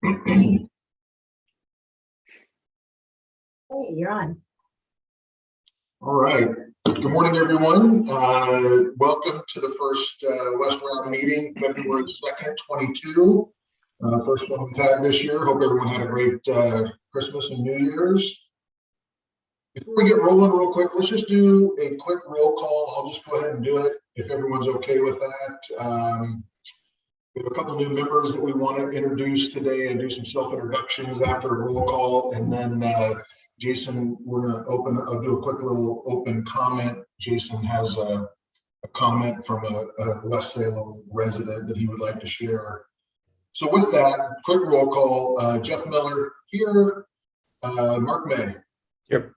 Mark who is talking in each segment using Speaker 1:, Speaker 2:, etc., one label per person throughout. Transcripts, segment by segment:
Speaker 1: Hey, you're on.
Speaker 2: All right. Good morning, everyone. Welcome to the first West Round meeting, February 2nd, 22. First one we've had this year. Hope everyone had a great Christmas and New Year's. Before we get rolling real quick, let's just do a quick roll call. I'll just go ahead and do it if everyone's okay with that. We have a couple new members that we want to introduce today and do some self-introductions after a roll call. And then Jason, we're going to I'll do a quick little open comment. Jason has a comment from a West Salem resident that he would like to share. So with that, quick roll call, Jeff Miller here, Mark May.
Speaker 3: Here.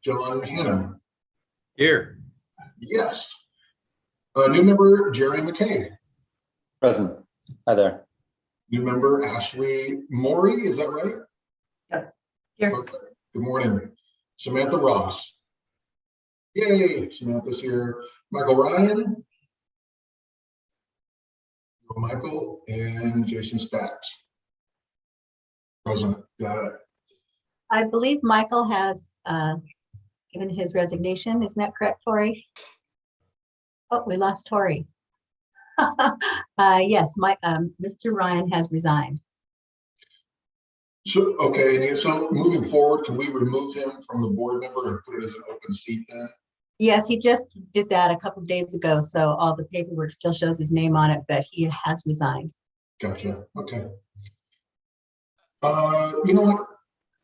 Speaker 2: John Hannam.
Speaker 3: Here.
Speaker 2: Yes. New member, Jerry Makai.
Speaker 4: Present. Hi there.
Speaker 2: New member, Ashley Morey, is that right?
Speaker 1: Yes. Here.
Speaker 2: Okay. Good morning. Samantha Ross. Yay, Samantha's here. Michael Ryan. Michael and Jason Stacks. Present. Got it.
Speaker 1: I believe Michael has given his resignation. Isn't that correct, Tori? Oh, we lost Tori. Yes, Mr. Ryan has resigned.
Speaker 2: So, okay, so moving forward, can we remove him from the board member and put it as an open seat then?
Speaker 1: Yes, he just did that a couple of days ago, so all the paperwork still shows his name on it, but he has resigned.
Speaker 2: Gotcha. Okay. You know what?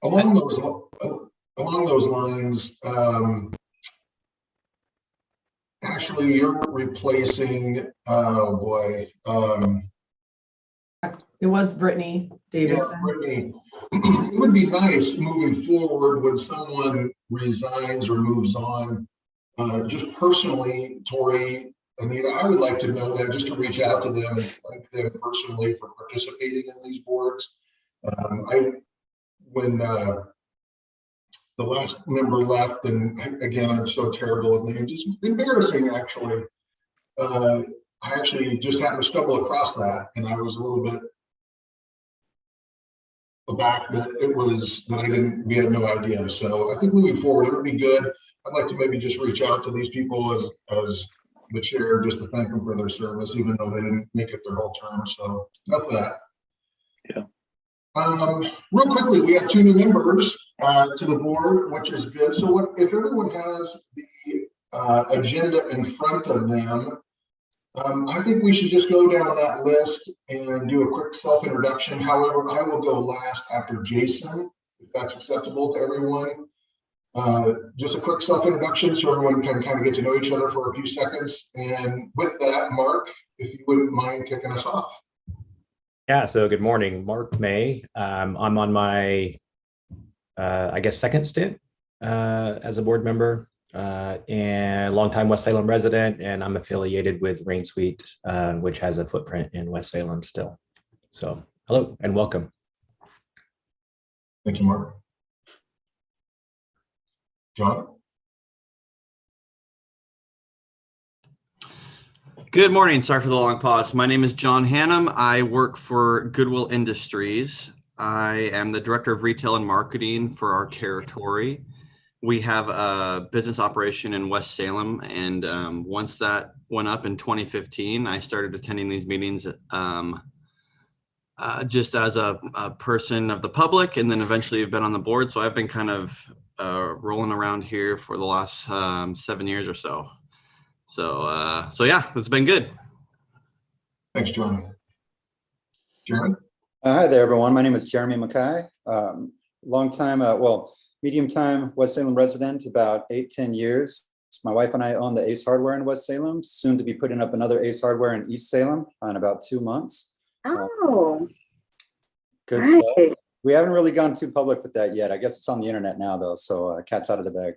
Speaker 2: Along those lines, Ashley, you're replacing. Oh boy.
Speaker 5: It was Brittany Davidson.
Speaker 2: Yeah, Brittany. It would be nice moving forward when someone resigns or moves on. Just personally, Tori, Anita, I would like to know that, just to reach out to them and thank them personally for participating in these boards. When the last member left, and again, I'm so terrible with names, it's embarrassing actually. I actually just happened to stumble across that, and I was a little bit aback that we had no idea. So I think moving forward, it would be good. I'd like to maybe just reach out to these people as the chair, just to thank them for their service, even though they didn't make it their whole term. So enough of that.
Speaker 3: Yeah.
Speaker 2: Real quickly, we have two new members to the board, which is good. So if everyone has the agenda in front of them, I think we should just go down that list and do a quick self-introduction. However, I will go last after Jason, if that's acceptable to everyone. Just a quick self-introduction so everyone can kind of get to know each other for a few seconds. And with that, Mark, if you wouldn't mind kicking us off.
Speaker 3: Yeah, so good morning, Mark May. I'm on my, I guess, second stint as a board member and longtime West Salem resident, and I'm affiliated with Rain Suite, which has a footprint in West Salem still. So hello and welcome.
Speaker 2: Thank you, Mark. John?
Speaker 6: Good morning. Sorry for the long pause. My name is John Hannam. I work for Goodwill Industries. I am the Director of Retail and Marketing for our territory. We have a business operation in West Salem, and once that went up in 2015, I started attending these meetings just as a person of the public, and then eventually have been on the board. So I've been kind of rolling around here for the last 7 years or so. So yeah, it's been good.
Speaker 2: Thanks, John. Jeremy?
Speaker 4: Hi there, everyone. My name is Jeremy Makai. Long time, medium time West Salem resident, about 8-10 years. My wife and I own the Ace Hardware in West Salem, soon to be putting up another Ace Hardware in East Salem in about 2 months.
Speaker 1: Oh,
Speaker 4: Good stuff. We haven't really gone too public with that yet. I guess it's on the internet now though, so cat's out of the bag.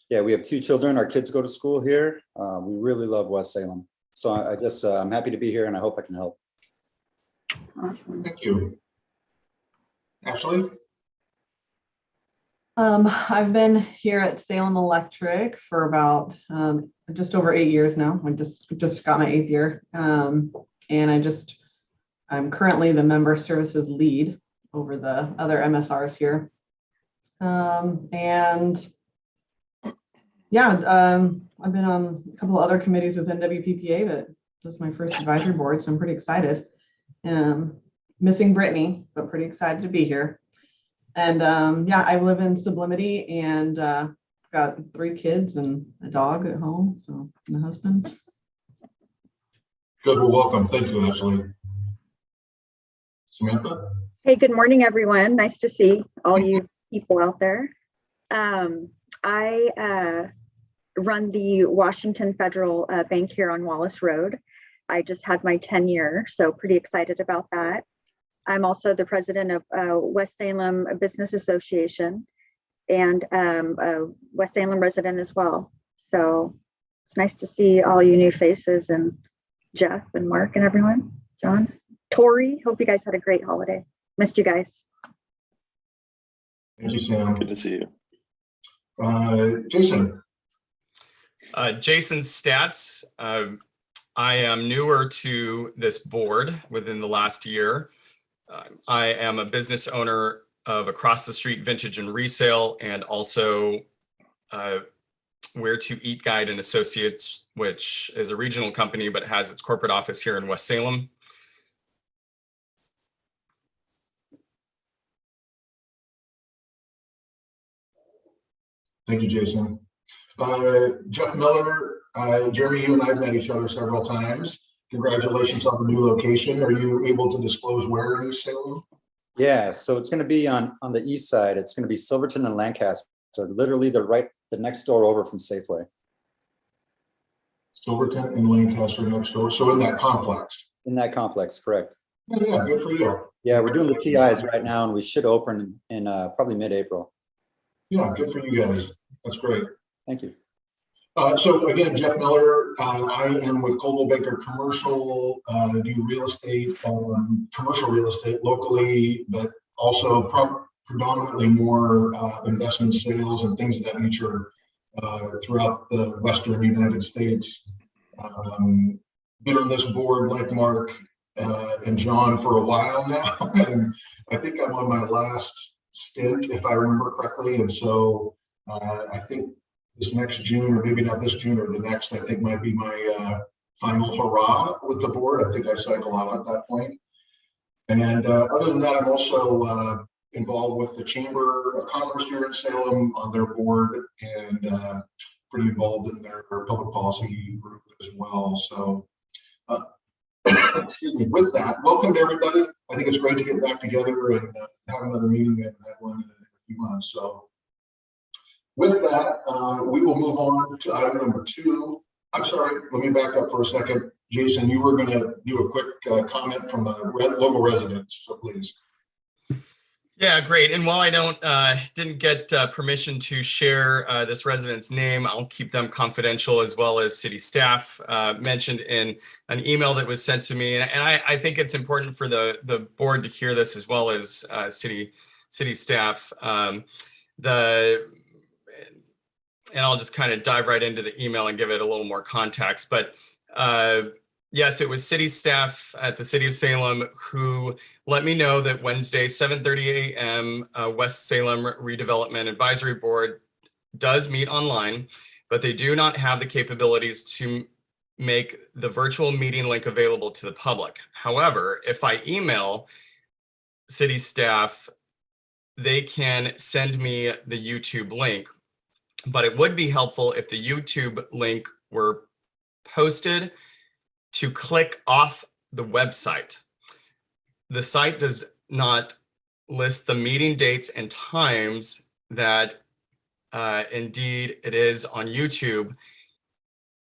Speaker 4: Yeah, we have 2 children. Our kids go to school here. We really love West Salem. So I'm happy to be here, and I hope I can help.
Speaker 1: awesome.
Speaker 2: Thank you. Ashley?
Speaker 5: I've been here at Salem Electric for about just over 8 years now. I just got my 8th year. And I just I'm currently the member services lead over the other MSRs here. And yeah, I've been on a couple of other committees within WPPA, but this is my first advisory board, so I'm pretty excited. Missing Brittany, but pretty excited to be here. And yeah, I live in Sublimity and got 3 kids and a dog at home, so and a husband.
Speaker 2: Good, well, welcome. Thank you, Ashley. Samantha?
Speaker 7: Hey, good morning, everyone. Nice to see all you people out there. I run the Washington Federal Bank here on Wallace Road. I just had my 10-year, so pretty excited about that. I'm also the president of West Salem Business Association and a West Salem resident as well. So it's nice to see all you new faces and Jeff and Mark and everyone. John, Tori, hope you guys had a great holiday. Missed you guys.
Speaker 2: Thank you, Sam.
Speaker 8: Good to see you.
Speaker 2: Jason?
Speaker 9: Jason Stats. I am newer to this board within the last year. I am a business owner of Across the Street Vintage and Resale, and also Where to Eat Guide and Associates, which is a regional company but has its corporate office here in West Salem.
Speaker 2: Thank you, Jason. Jeff Miller, Jeremy, you and I have met each other several times. Congratulations on the new location. Are you able to disclose where in East Salem?
Speaker 4: Yeah, so it's going to be on the east side. It's going to be Silverton and Lancaster, literally the next door over from Safeway.
Speaker 2: Silverton and Lancaster next door. So in that complex.
Speaker 4: In that complex, correct.
Speaker 2: Yeah, good for you.
Speaker 4: Yeah, we're doing the TIs right now, and we should open in probably mid-April.
Speaker 2: Yeah, good for you guys. That's great.
Speaker 4: Thank you.
Speaker 2: So again, Jeff Miller, I am with Coldwell Banker Commercial, do real estate, commercial real estate locally, but also predominantly more investment sales and things of that nature throughout the Western United States. Been on this board like Mark and John for a while now, and I think I'm on my last stint, if I remember correctly, and so I think this next June, or maybe not this June or the next, I think might be my final hurrah with the board. I think I cycle off at that point. And other than that, I'm also involved with the Chamber of Commerce here in Salem on their board, and pretty involved in their public policy group as well. So, excuse me, with that, welcome to everybody. I think it's great to get back together and have another meeting. We haven't had one in a few months. So, with that, we will move on to item number 2. I'm sorry, let me back up for a second. Jason, you were going to do a quick comment from the local residents, so please.
Speaker 9: Yeah, great. And while I didn't get permission to share this resident's name, I'll keep them confidential, as well as city staff mentioned in an email that was sent to me. And I think it's important for the board to hear this, as well as city staff. And I'll just kind of dive right into the email and give it a little more context. But yes, it was city staff at the city of Salem who let me know that Wednesday, 7:30 a.m., West Salem Redevelopment Advisory Board does meet online, but they do not have the capabilities to make the virtual meeting link available to the public. However, if I email city staff, they can send me the YouTube link. But it would be helpful if the YouTube link were posted to click off the website. The site does not list the meeting dates and times that indeed it is on YouTube,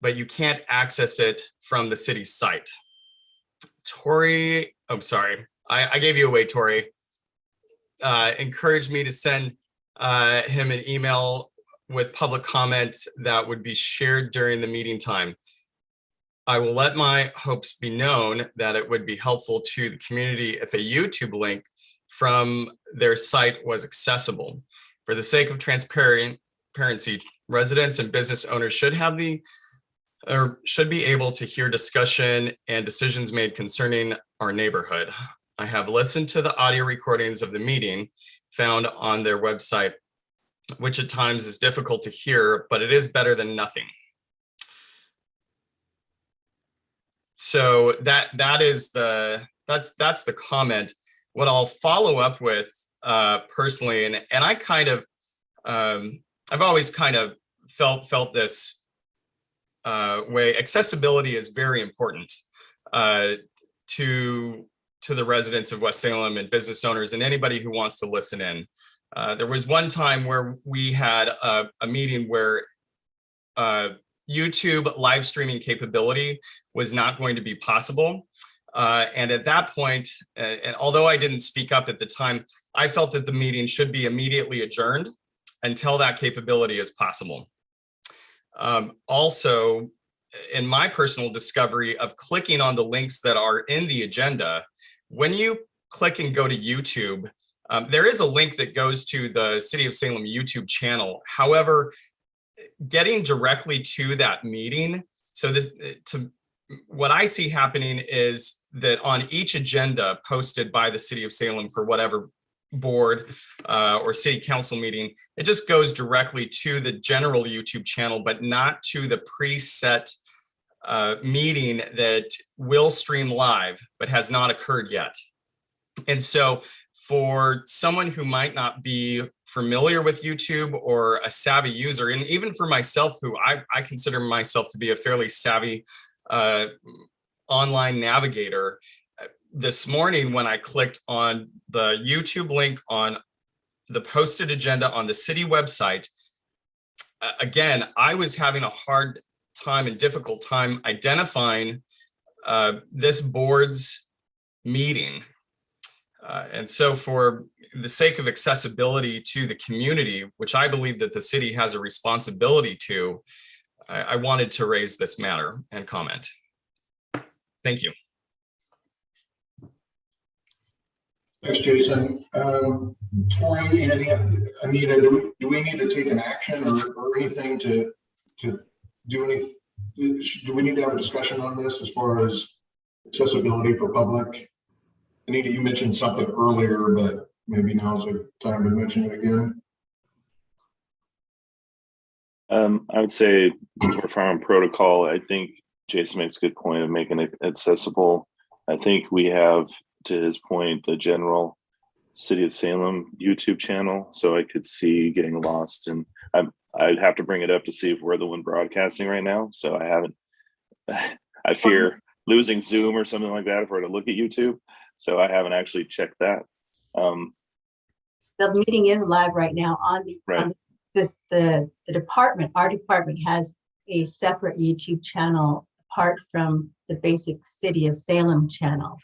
Speaker 9: but you can't access it from the city's site. Tori, I'm sorry, I gave you away, Tori. Encouraged me to send him an email with public comment that would be shared during the meeting time. I will let my hopes be known that it would be helpful to the community if a YouTube link from their site was accessible. For the sake of transparency, residents and business owners should be able to hear discussion and decisions made concerning our neighborhood. I have listened to the audio recordings of the meeting found on their website, which at times is difficult to hear, but it is better than nothing. So that's the comment. What I'll follow up with personally, and I kind of I've always kind of felt this way. Accessibility is very important to the residents of West Salem and business owners and anybody who wants to listen in. There was one time where we had a meeting where YouTube live streaming capability was not going to be possible. And at that point, and although I didn't speak up at the time, I felt that the meeting should be immediately adjourned until that capability is possible. Also, in my personal discovery of clicking on the links that are in the agenda, when you click and go to YouTube, there is a link that goes to the City of Salem YouTube channel. However, getting directly to that meeting, so what I see happening is that on each agenda posted by the City of Salem for whatever board or city council meeting, it just goes directly to the general YouTube channel, but not to the preset meeting that will stream live, but has not occurred yet. And so for someone who might not be familiar with YouTube or a savvy user, and even for myself, who I consider myself to be a fairly savvy online navigator, this morning when I clicked on the YouTube link on the posted agenda on the city website, again, I was having a hard time and difficult time identifying this board's meeting. And so for the sake of accessibility to the community, which I believe that the city has a responsibility to, I wanted to raise this matter and comment. Thank you.
Speaker 2: Thanks, Jason. Tori, Anita, do we need to take an action or anything to do anything? Do we need to have a discussion on this as far as accessibility for public? Anita, you mentioned something earlier, but maybe now's the time to mention it again.
Speaker 8: I would say for farm protocol, I think Jason makes a good point of making it accessible. I think we have, to his point, the general City of Salem YouTube channel, so I could see getting lost, and I'd have to bring it up to see if we're the one broadcasting right now. So I haven't. I fear losing Zoom or something like that if we're to look at YouTube. So I haven't actually checked that.
Speaker 1: The meeting is live right now on the
Speaker 8: Right.
Speaker 1: on the department. Our department has a separate YouTube channel apart from the basic City of Salem channel.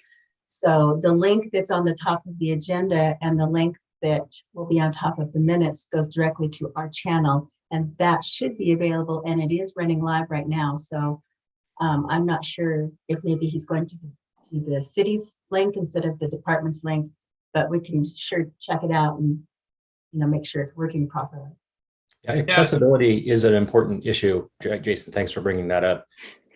Speaker 1: So the link that's on the top of the agenda and the link that will be on top of the minutes goes directly to our channel, and that should be available, and it is running live right now. So I'm not sure if maybe he's going to the city's link instead of the department's link, but we can sure check it out and make sure it's working properly.
Speaker 3: Yeah, accessibility is an important issue. Jason, thanks for bringing that up,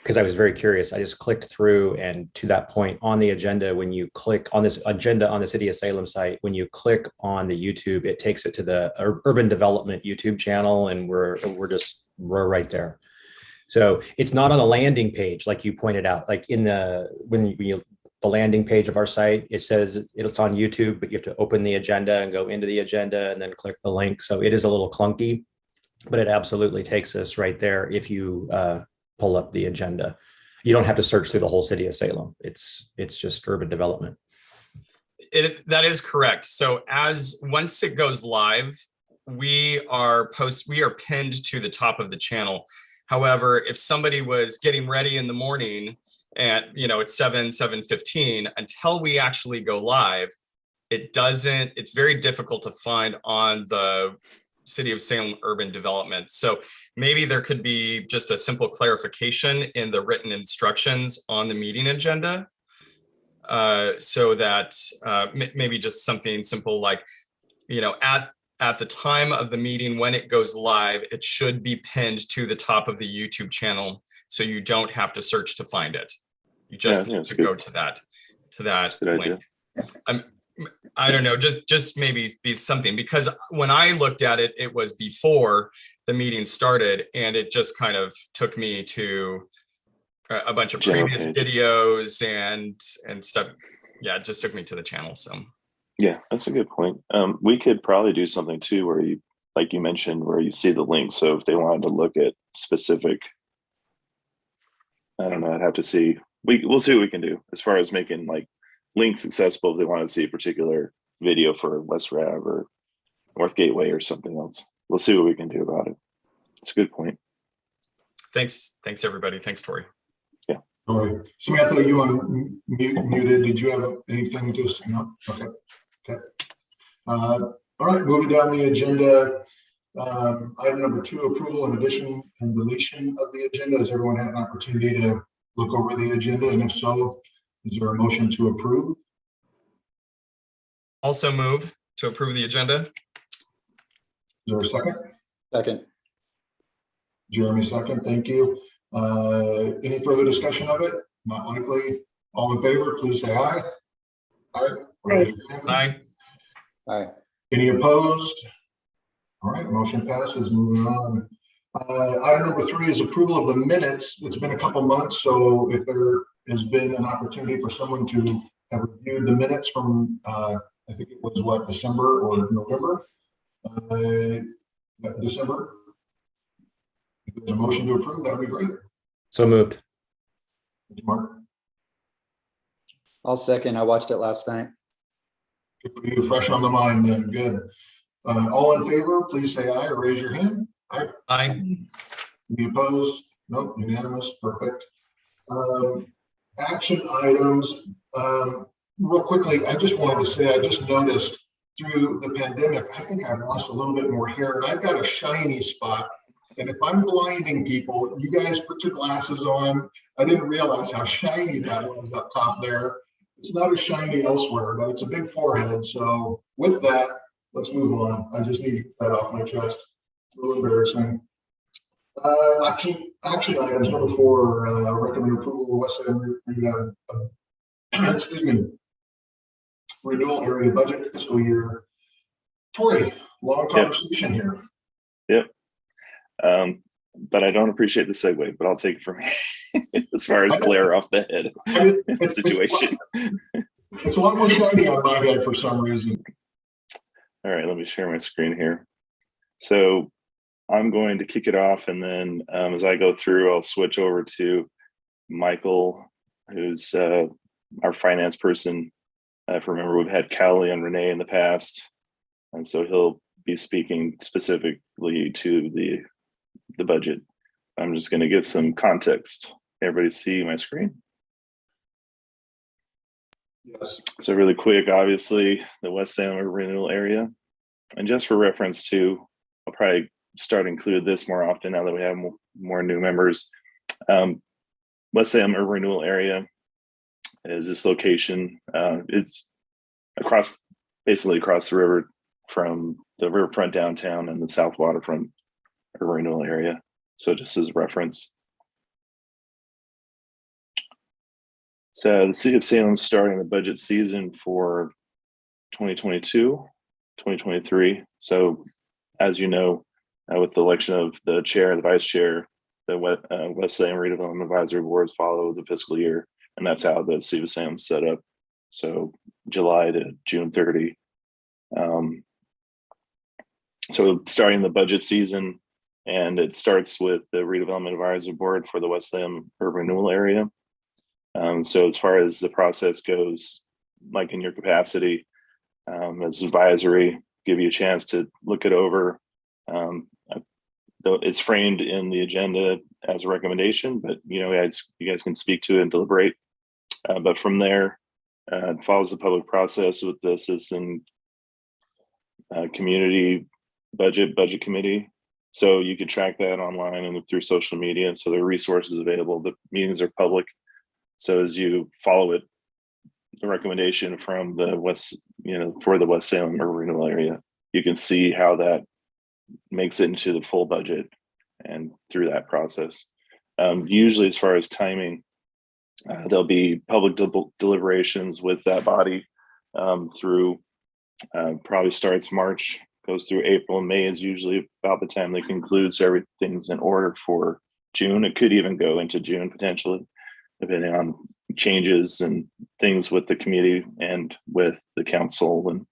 Speaker 3: because I was very curious. I just clicked through, and to that point on the agenda, when you click on this agenda on the City of Salem site, when you click on the YouTube, it takes it to the Urban Development YouTube channel, and we're right there. So it's not on the landing page, like you pointed out, like in the landing page of our site, it says it's on YouTube, but you have to open the agenda and go into the agenda and then click the link. So it is a little clunky, but it absolutely takes us right there. If you pull up the agenda, you don't have to search through the whole City of Salem. It's just urban development.
Speaker 9: That is correct. So once it goes live, we are pinned to the top of the channel. However, if somebody was getting ready in the morning at, it's 7:15, until we actually go live, it's very difficult to find on the City of Salem Urban Development. So maybe there could be just a simple clarification in the written instructions on the meeting agenda, so that maybe just something simple like, at the time of the meeting, when it goes live, it should be pinned to the top of the YouTube channel, so you don't have to search to find it. You just need to go to that
Speaker 8: a good idea.
Speaker 9: link. I don't know, just maybe be something, because when I looked at it, it was before the meeting started, and it just kind of took me to a bunch of
Speaker 8: General
Speaker 9: previous
Speaker 8: page.
Speaker 9: videos and stuff. Yeah, it just took me to the channel. So
Speaker 8: Yeah, that's a good point. We could probably do something too where you, like you mentioned, where you see the link. So if they wanted to look at specific, I don't know, I'd have to see. We'll see what we can do as far as making like links accessible if they want to see a particular video for West Rev or North Gateway or something else. We'll see what we can do about it. It's a good point.
Speaker 9: thanks everybody. Thanks, Tori.
Speaker 2: All right. Samantha, you are muted. Did you have anything to say? No? Okay. Okay. All right, moving down the agenda. Item number 2, approval and addition and deletion of the agenda. Has everyone had an opportunity to look over the agenda? And if so, is there a motion to approve?
Speaker 9: Also move to approve the agenda.
Speaker 2: Is there a second?
Speaker 4: Second.
Speaker 2: Jeremy, second. Thank you. Any further discussion of it? Not likely. All in favor, please say aye. Aye. Raise your hand.
Speaker 9: Aye.
Speaker 4: Aye.
Speaker 2: Any opposed? All right, motion passes. Moving on. Item number 3 is approval of the minutes. It's been a couple months, so if there has been an opportunity for someone to have reviewed the minutes from, I think it was what, December or November? December. If there's a motion to approve, that would be great.
Speaker 3: So moved.
Speaker 2: Thank you, Mark.
Speaker 4: I'll second. I watched it last night.
Speaker 2: Good for you, fresh on the mind then. Good. All in favor, please say aye or raise your hand. Aye.
Speaker 9: Aye.
Speaker 2: Any opposed? Nope, unanimous. Perfect. Action items. Real quickly, I just wanted to say, I just noticed through the pandemic, I think I've lost a little bit more hair, and I've got a shiny spot. And if I'm blinding people, you guys put your glasses on. I didn't realize how shiny that was up top there. It's not as shiny elsewhere, but it's a big forehead. So with that, let's move on. I just need to get that off my chest. A little embarrassing. Action items number 4, recommend approval of West End, excuse me, renewal area budget fiscal year. Tori, long conversation here.
Speaker 8: Yep. But I don't appreciate the segue, but I'll take it from here as far as glare off the head situation.
Speaker 2: It's a lot more shiny on my head for some reason.
Speaker 8: All right, let me share my screen here. So I'm going to kick it off, and then as I go through, I'll switch over to Michael, who's our finance person. If you remember, we've had Callie and Renee in the past, and so he'll be speaking specifically to the budget. I'm just going to give some context. Everybody see my screen?
Speaker 2: Yes.
Speaker 8: So really quick, obviously, the West Salem renewal area. And just for reference too, I'll probably start to include this more often now that we have more new members. West Salem renewal area is this location. It's basically across the river from the riverfront downtown and the south waterfront renewal area. So just as a reference. So the city of Salem is starting the budget season for 2022, 2023. So as you know, with the election of the chair and the vice chair, the West Salem Redevelopment Advisory Boards follow the fiscal year, and that's how the city of Salem is set up. So July to June 30. So starting the budget season, and it starts with the Redevelopment Advisory Board for the West Salem Urban Renewal Area. So as far as the process goes, like in your capacity as advisory, give you a chance to look it over. Though it's framed in the agenda as a recommendation, but you guys can speak to it and deliberate. But from there, it follows the public process with the citizen community budget committee. So you can track that online and through social media. So there are resources available. The meetings are public. So as you follow it, the recommendation from the West, for the West Salem Urban Renewal Area, you can see how that makes it into the full budget and through that process. Usually as far as timing, There'll be public deliberations with that body through probably starts March, goes through April, and May is usually about the time they conclude. So everything's in order for June. It could even go into June potentially, depending on changes and things with the committee and with the council, and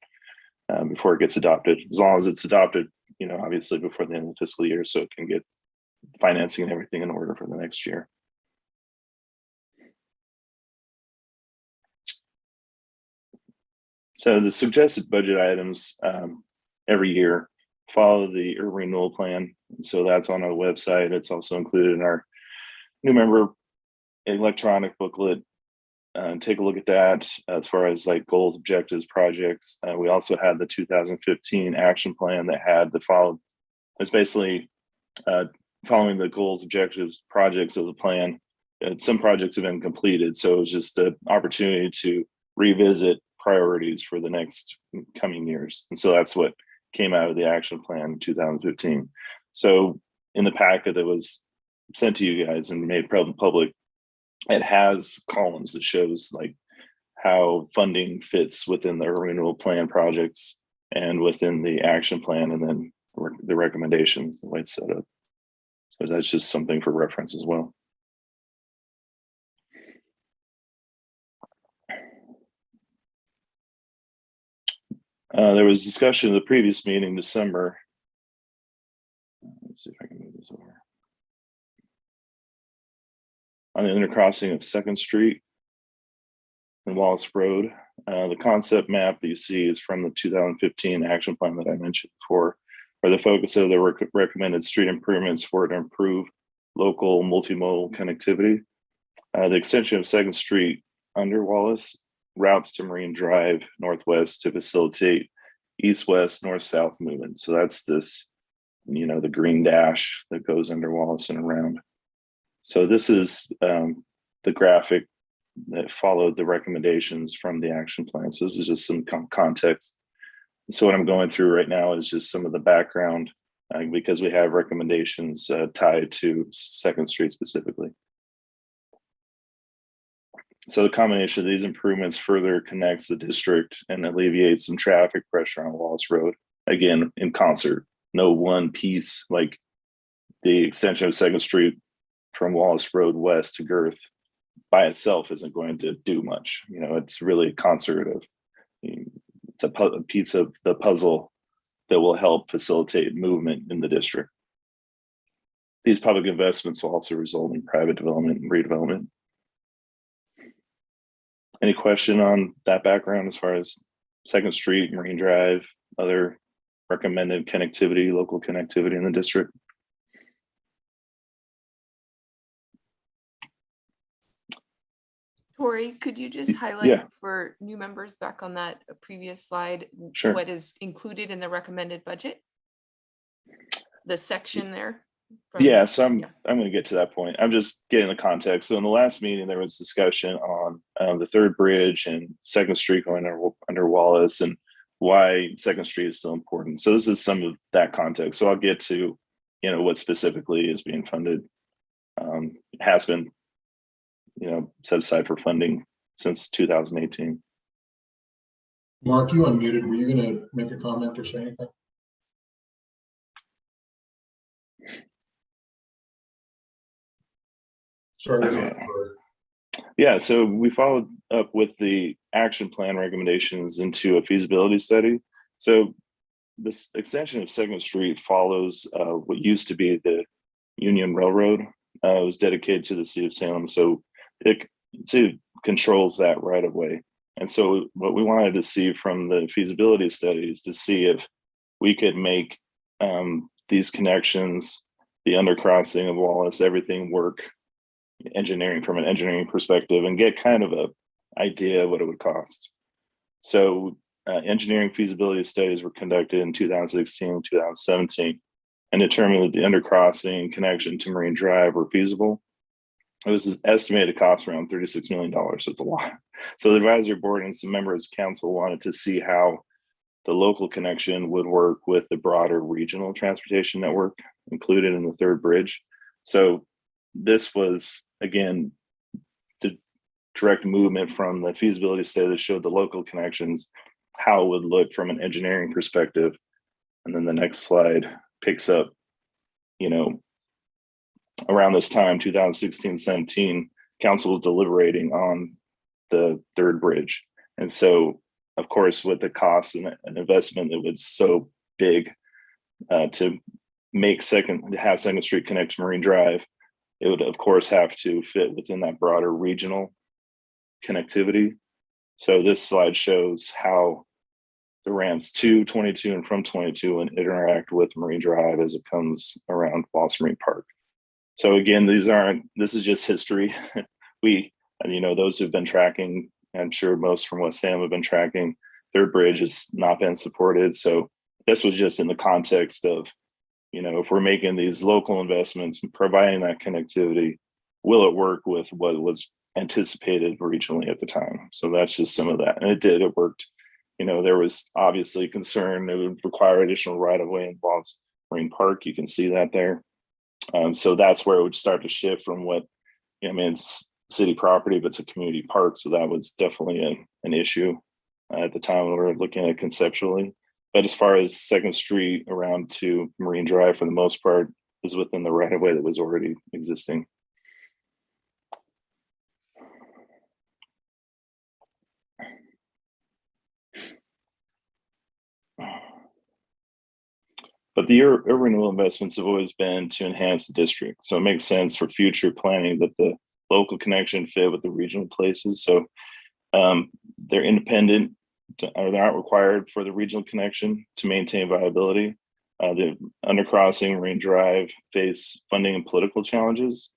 Speaker 8: before it gets adopted. As long as it's adopted, obviously before the end of the fiscal year, so it can get financing and everything in order for the next year. So the suggested budget items every year follow the urban renewal plan. So that's on our website. It's also included in our new member electronic booklet. Take a look at that as far as like goals, objectives, projects. We also had the 2015 action plan that had the follow. It's basically following the goals, objectives, projects of the plan. Some projects have been completed, so it's just an opportunity to revisit priorities for the next coming years. And so that's what came out of the action plan in 2015. So in the packet that was sent to you guys and made public, it has columns that shows like how funding fits within the renewal plan projects and within the action plan, and then the recommendations, the way it's set up. So that's just something for reference as well. There was discussion in the previous meeting, December. Let's see if I can move this over. On the intercrossing of 2nd Street and Wallace Road. The concept map that you see is from the 2015 action plan that I mentioned before, where the focus of the recommended street improvements for to improve local multimodal connectivity. The extension of 2nd Street under Wallace routes to Marine Drive northwest to facilitate east-west, north-south movement. So that's this, the green dash that goes under Wallace and around. So this is the graphic that followed the recommendations from the action plan. So this is just some context. So what I'm going through right now is just some of the background because we have recommendations tied to 2nd Street specifically. So the combination of these improvements further connects the district and alleviates some traffic pressure on Wallace Road. Again, in concert, no one piece, like the extension of 2nd Street from Wallace Road west to Girth by itself isn't going to do much. It's really a concert of, it's a piece of the puzzle that will help facilitate movement in the district. These public investments will also result in private development and redevelopment. Any question on that background as far as 2nd Street, Marine Drive, other recommended connectivity, local connectivity in the district?
Speaker 10: Tori, could you just highlight for new members back on that previous slide,
Speaker 8: Sure.
Speaker 10: What is included in the recommended budget? The section there?
Speaker 8: So I'm going to get to that point. I'm just getting the context. So in the last meeting, there was discussion on the 3rd bridge and 2nd Street going under Wallace and why 2nd Street is still important. So this is some of that context. So I'll get to, what specifically is being funded. It has been, set aside for funding since 2018.
Speaker 2: Mark, you unmuted. Were you going to make a comment or say anything? Sorry.
Speaker 8: Yeah, so we followed up with the action plan recommendations into a feasibility study. So this extension of 2nd Street follows what used to be the Union Railroad. It was dedicated to the city of Salem. So it controls that right of way. And so what we wanted to see from the feasibility study is to see if we could make these connections, the undercrossing of Wallace, everything work from an engineering perspective and get kind of a idea of what it would cost. So engineering feasibility studies were conducted in 2016, 2017, and determined that the undercrossing connection to Marine Drive were feasible. It was estimated to cost around $36 million, so it's a lot. So the advisory board and some members of council wanted to see how the local connection would work with the broader regional transportation network included in the 3rd bridge. So this was, again, direct movement from the feasibility study that showed the local connections, how it would look from an engineering perspective. And then the next slide picks up, you know, around this time, 2016, 17, council was deliberating on the third bridge. And so, of course, with the cost and an investment that was so big to have Second Street connect to Marine Drive, it would, of course, have to fit within that broader regional connectivity. So this slide shows how the ramps to 22 and from 22 and interact with Marine Drive as it comes around Wallace Marine Park. So again, this is just history. Those who've been tracking, I'm sure most from West Salem have been tracking, third bridge has not been supported. So this was just in the context of, if we're making these local investments, providing that connectivity, will it work with what was anticipated regionally at the time? So that's just some of that. And it did, it worked. There was obviously concern it would require additional right-of-way in Wallace Marine Park. You can see that there. So that's where it would start to shift from what, it's city property, but it's a community park. So that was definitely an issue at the time when we were looking at it conceptually. But as far as Second Street around to Marine Drive, for the most part, is within the right-of-way that was already existing. But the urban renewal investments have always been to enhance the district. So it makes sense for future planning that the local connection fit with the regional places. So they're independent, or they're not required for the regional connection to maintain viability. The undercrossing, Marine Drive face funding and political challenges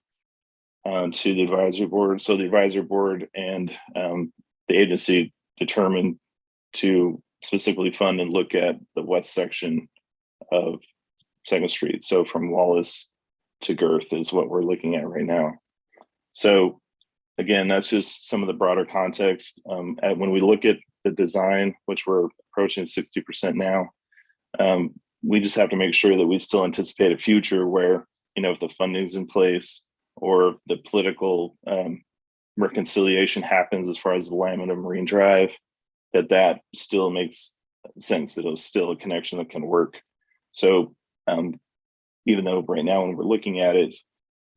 Speaker 8: to the advisory board. So the advisory board and the agency determined to specifically fund and look at the west section of Second Street. So from Wallace to Girth is what we're looking at right now. So again, that's just some of the broader context. When we look at the design, which we're approaching 60% now, we just have to make sure that we still anticipate a future where, if the funding's in place or the political reconciliation happens as far as the alignment of Marine Drive, that still makes sense, that it's still a connection that can work. So even though right now when we're looking at it,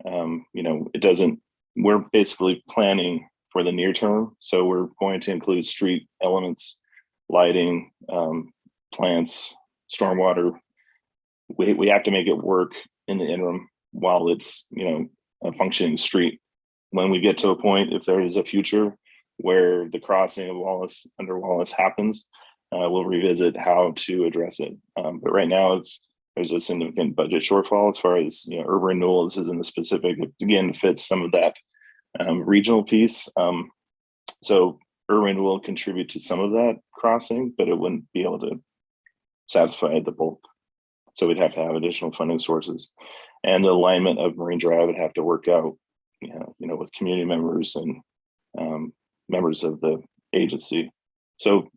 Speaker 8: it doesn't, we're basically planning for the near term. So we're going to include street elements, lighting, plants, stormwater. We have to make it work in the interim while it's, a functioning street. When we get to a point, if there is a future where the crossing of Wallace under Wallace happens, we'll revisit how to address it. But right now there's a significant budget shortfall as far as urban renewal. This is in the specific, again, fits some of that regional piece. So urban renewal will contribute to some of that crossing, but it wouldn't be able to satisfy the bulk. So we'd have to have additional funding sources, and the alignment of Marine Drive would have to work out, with community members and members of the agency. So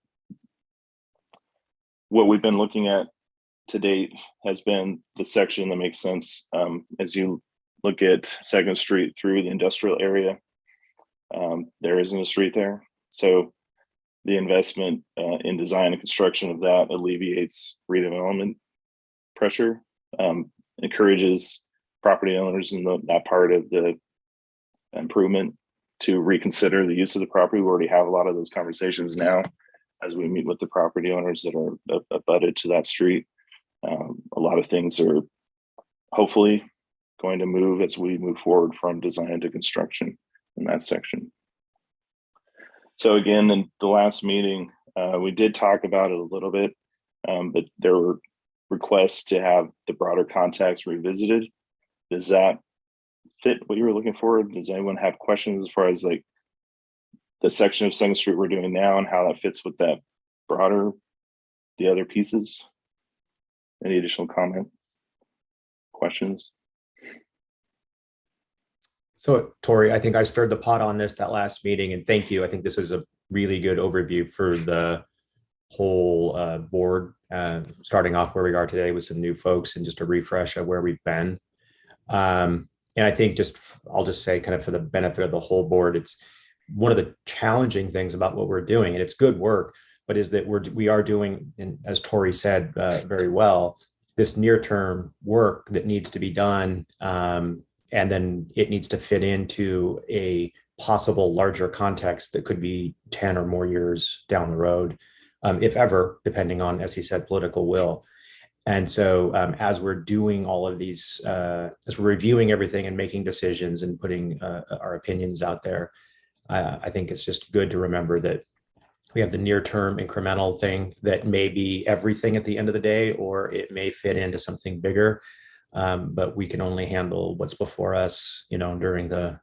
Speaker 8: what we've been looking at to date has been the section that makes sense as you look at Second Street through the industrial area. There isn't a street there. So the investment in design and construction of that alleviates redevelopment pressure, encourages property owners in that part of the improvement to reconsider the use of the property. We already have a lot of those conversations now as we meet with the property owners that are abutted to that street. A lot of things are hopefully going to move as we move forward from design to construction in that section. So again, in the last meeting, we did talk about it a little bit, but there were requests to have the broader context revisited. Does that fit what you were looking for? Does anyone have questions as far as like the section of Second Street we're doing now and how that fits with that broader, the other pieces? Any additional comment, questions?
Speaker 3: So Tori, I think I stirred the pot on that last meeting, and thank you. I think this was a really good overview for the whole board, starting off where we are today with some new folks and just a refresh of where we've been. And I think I'll just say kind of for the benefit of the whole board, one of the challenging things about what we're doing, and it's good work, but is that we are doing, and as Tori said very well, this near-term work that needs to be done, and then it needs to fit into a possible larger context that could be 10 or more years down the road, if ever, depending on, as he said, political will. And so as we're doing all of these, as we're reviewing everything and making decisions and putting our opinions out there, I think it's just good to remember that we have the near-term incremental thing that may be everything at the end of the day, or it may fit into something bigger. But we can only handle what's before us, during the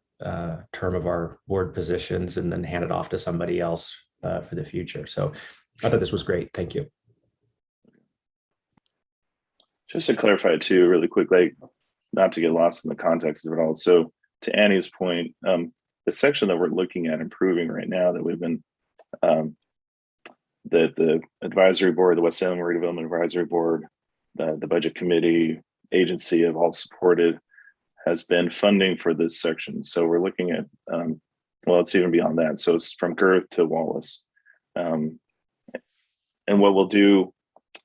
Speaker 3: term of our board positions, and then hand it off to somebody else for the future. So I thought this was great. Thank you.
Speaker 8: Just to clarify too, really quick, like not to get lost in the context of it all. So to Annie's point, the section that we're looking at improving right now that we've been, that the advisory board, the West Salem Redevelopment Advisory Board, the budget committee, agency have all supported, has been funding for this section. So we're looking at, well, it's even beyond that. So it's from Girth to Wallace. And what we'll do,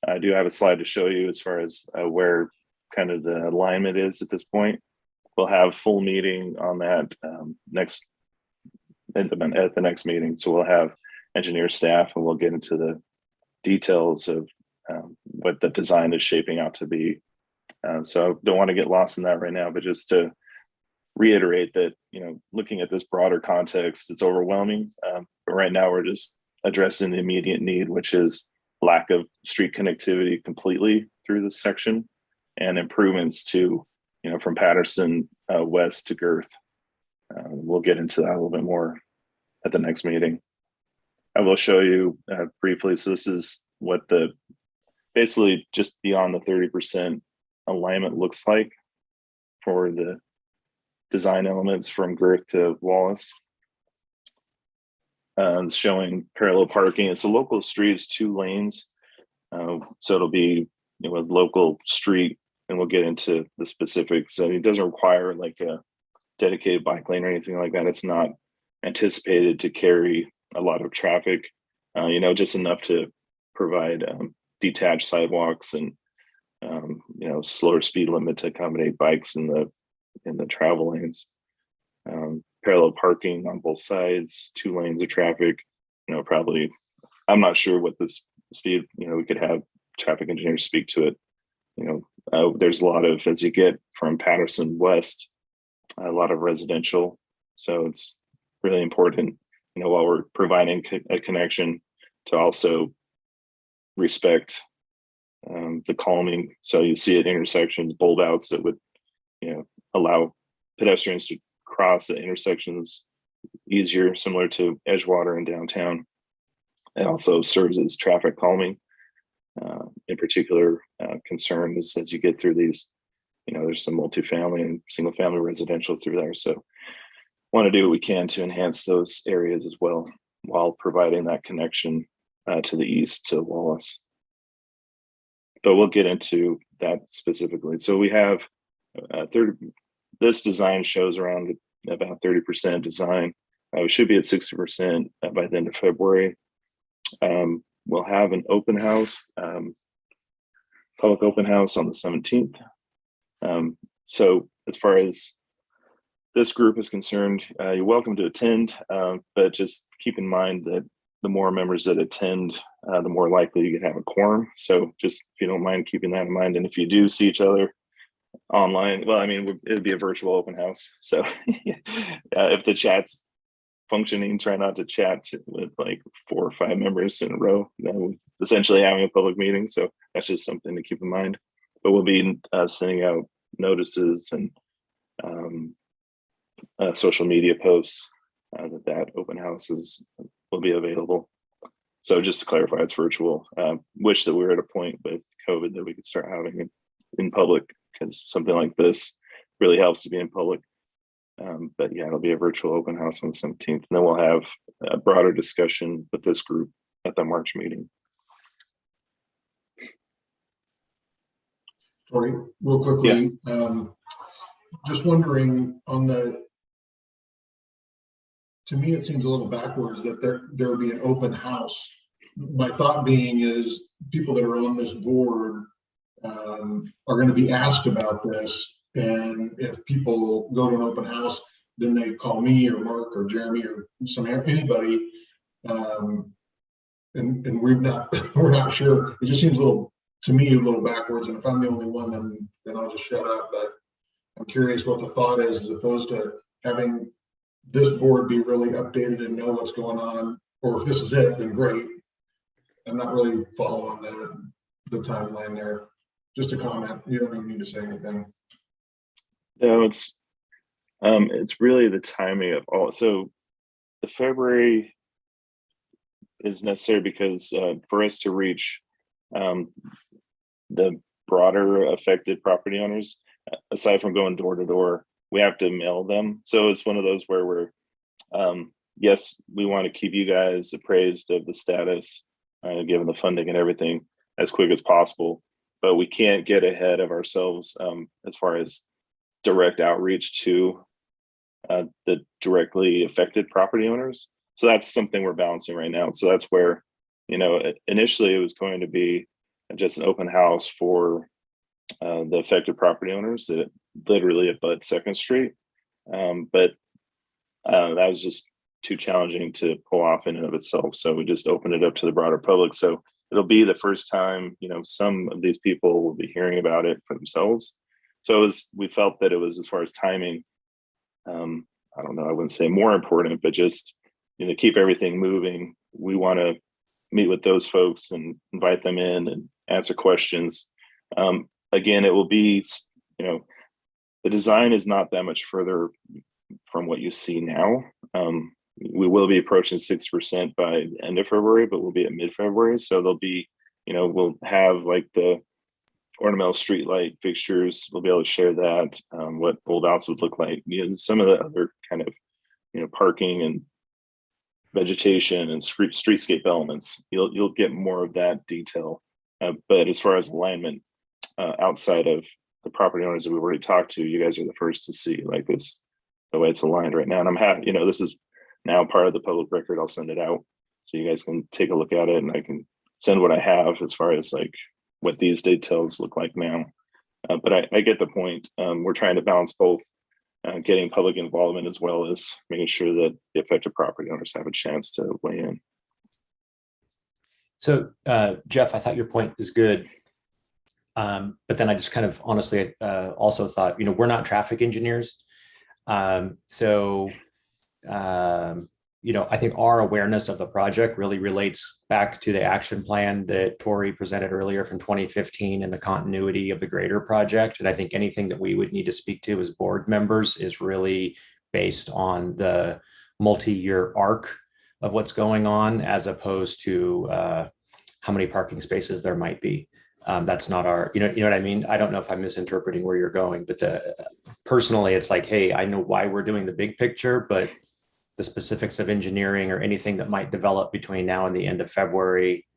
Speaker 8: I do have a slide to show you as far as where kind of the alignment is at this point. We'll have full meeting on that at the next meeting. So we'll have engineer staff and we'll get into the details of what the design is shaping out to be. So I don't want to get lost in that right now, but just to reiterate that, looking at this broader context, it's overwhelming. But right now we're just addressing the immediate need, which is lack of street connectivity completely through this section, and improvements to, from Patterson west to Girth. We'll get into that a little bit more at the next meeting. I will show you briefly. So this is what basically just beyond the 30% alignment looks like for the design elements from Girth to Wallace. It's showing parallel parking. It's a local street, it's 2 lanes. So it'll be a local street, and we'll get into the specifics. So it doesn't require like a dedicated bike lane or anything like that. It's not anticipated to carry a lot of traffic, just enough to provide detached sidewalks and slower speed limit to accommodate bikes in the travel lanes. Parallel parking on both sides, 2 lanes of traffic. Probably, I'm not sure what this speed. We could have traffic engineers speak to it. There's a lot of, as you get from Patterson west, a lot of residential. So it's really important, while we're providing a connection, to also respect the calming. So you see at intersections, bulb outs that would, allow pedestrians to cross at intersections easier, similar to Edgewater in downtown. It also serves as traffic calming. In particular, concern is as you get through these, there's some multifamily and single family residential through there. So want to do what we can to enhance those areas as well, while providing that connection to the east to Wallace. But we'll get into that specifically. So we have this design shows around about 30% design. We should be at 60% by the end of February. We'll have an open house, public open house on the 17th. So as far as this group is concerned, you're welcome to attend, but just keep in mind that the more members that attend, the more likely you can have a quorum. So just, if you don't mind keeping that in mind, and if you do see each other online, well, it'd be a virtual open house. So if the chat's functioning, try not to chat with like 4 or 5 members in a row. Essentially having a public meeting. So that's just something to keep in mind. But we'll be sending out notices and social media posts that open houses will be available. So just to clarify, it's virtual. Wish that we were at a point with COVID that we could start having it in public, because something like this really helps to be in public. But yeah, it'll be a virtual open house on the 17th. And then we'll have a broader discussion with this group at the March meeting.
Speaker 2: Tori, real quickly, just wondering on the to me, it seems a little backwards that there would be an open house. My thought being is people that are on this board are going to be asked about this. And if people go to an open house, then they call me or Mark or Jeremy or anybody. And we're not sure. It just seems to me, a little backwards. And if I'm the only one, then I'll just shut up. But I'm curious what the thought is, as opposed to having this board be really updated and know what's going on. Or if this is it, then great. I'm not really following the timeline there. Just a comment. You don't even need to say anything.
Speaker 8: No, it's really the timing of all. So the February is necessary because for us to reach the broader affected property owners, aside from going door to door, we have to mail them. So it's one of those where we're, yes, we want to keep you guys appraised of the status, given the funding and everything, as quick as possible, but we can't get ahead of ourselves as far as direct outreach to the directly affected property owners. So that's something we're balancing right now. So that's where, initially it was going to be just an open house for the affected property owners that literally abut Second Street. But that was just too challenging to pull off in and of itself. So we just opened it up to the broader public. So it'll be the first time, some of these people will be hearing about it for themselves. So we felt that it was, as far as timing, I don't know, I wouldn't say more important, but just, keep everything moving. We want to meet with those folks and invite them in and answer questions. Again, it will be, the design is not that much further from what you see now. We will be approaching 6% by the end of February, but we'll be at mid-February. So there'll be, we'll have like the ornamental street light fixtures. We'll be able to share that, what holdouts would look like. Some of the other kind of, parking and vegetation and streetscape elements. You'll get more of that detail. But as far as alignment, outside of the property owners that we've already talked to, you guys are the first to see like this, the way it's aligned right now. And I'm happy, this is now part of the public record. I'll send it out so you guys can take a look at it, and I can send what I have as far as like what these details look like now. But I get the point. We're trying to balance both getting public involvement as well as making sure that the affected property owners have a chance to weigh in. So
Speaker 3: Jeff, I thought your point is good. But then I just kind of honestly also thought, we're not traffic engineers. I think our awareness of the project really relates back to the action plan that Tori presented earlier from 2015 and the continuity of the greater project. And I think anything that we would need to speak to as board members is really based on the multi-year arc of what's going on, as opposed to how many parking spaces there might be. That's not our, you know what I mean? I don't know if I'm misinterpreting where you're going, but personally, it's like, hey, I know why we're doing the big picture, but the specifics of engineering or anything that might develop between now and the end of February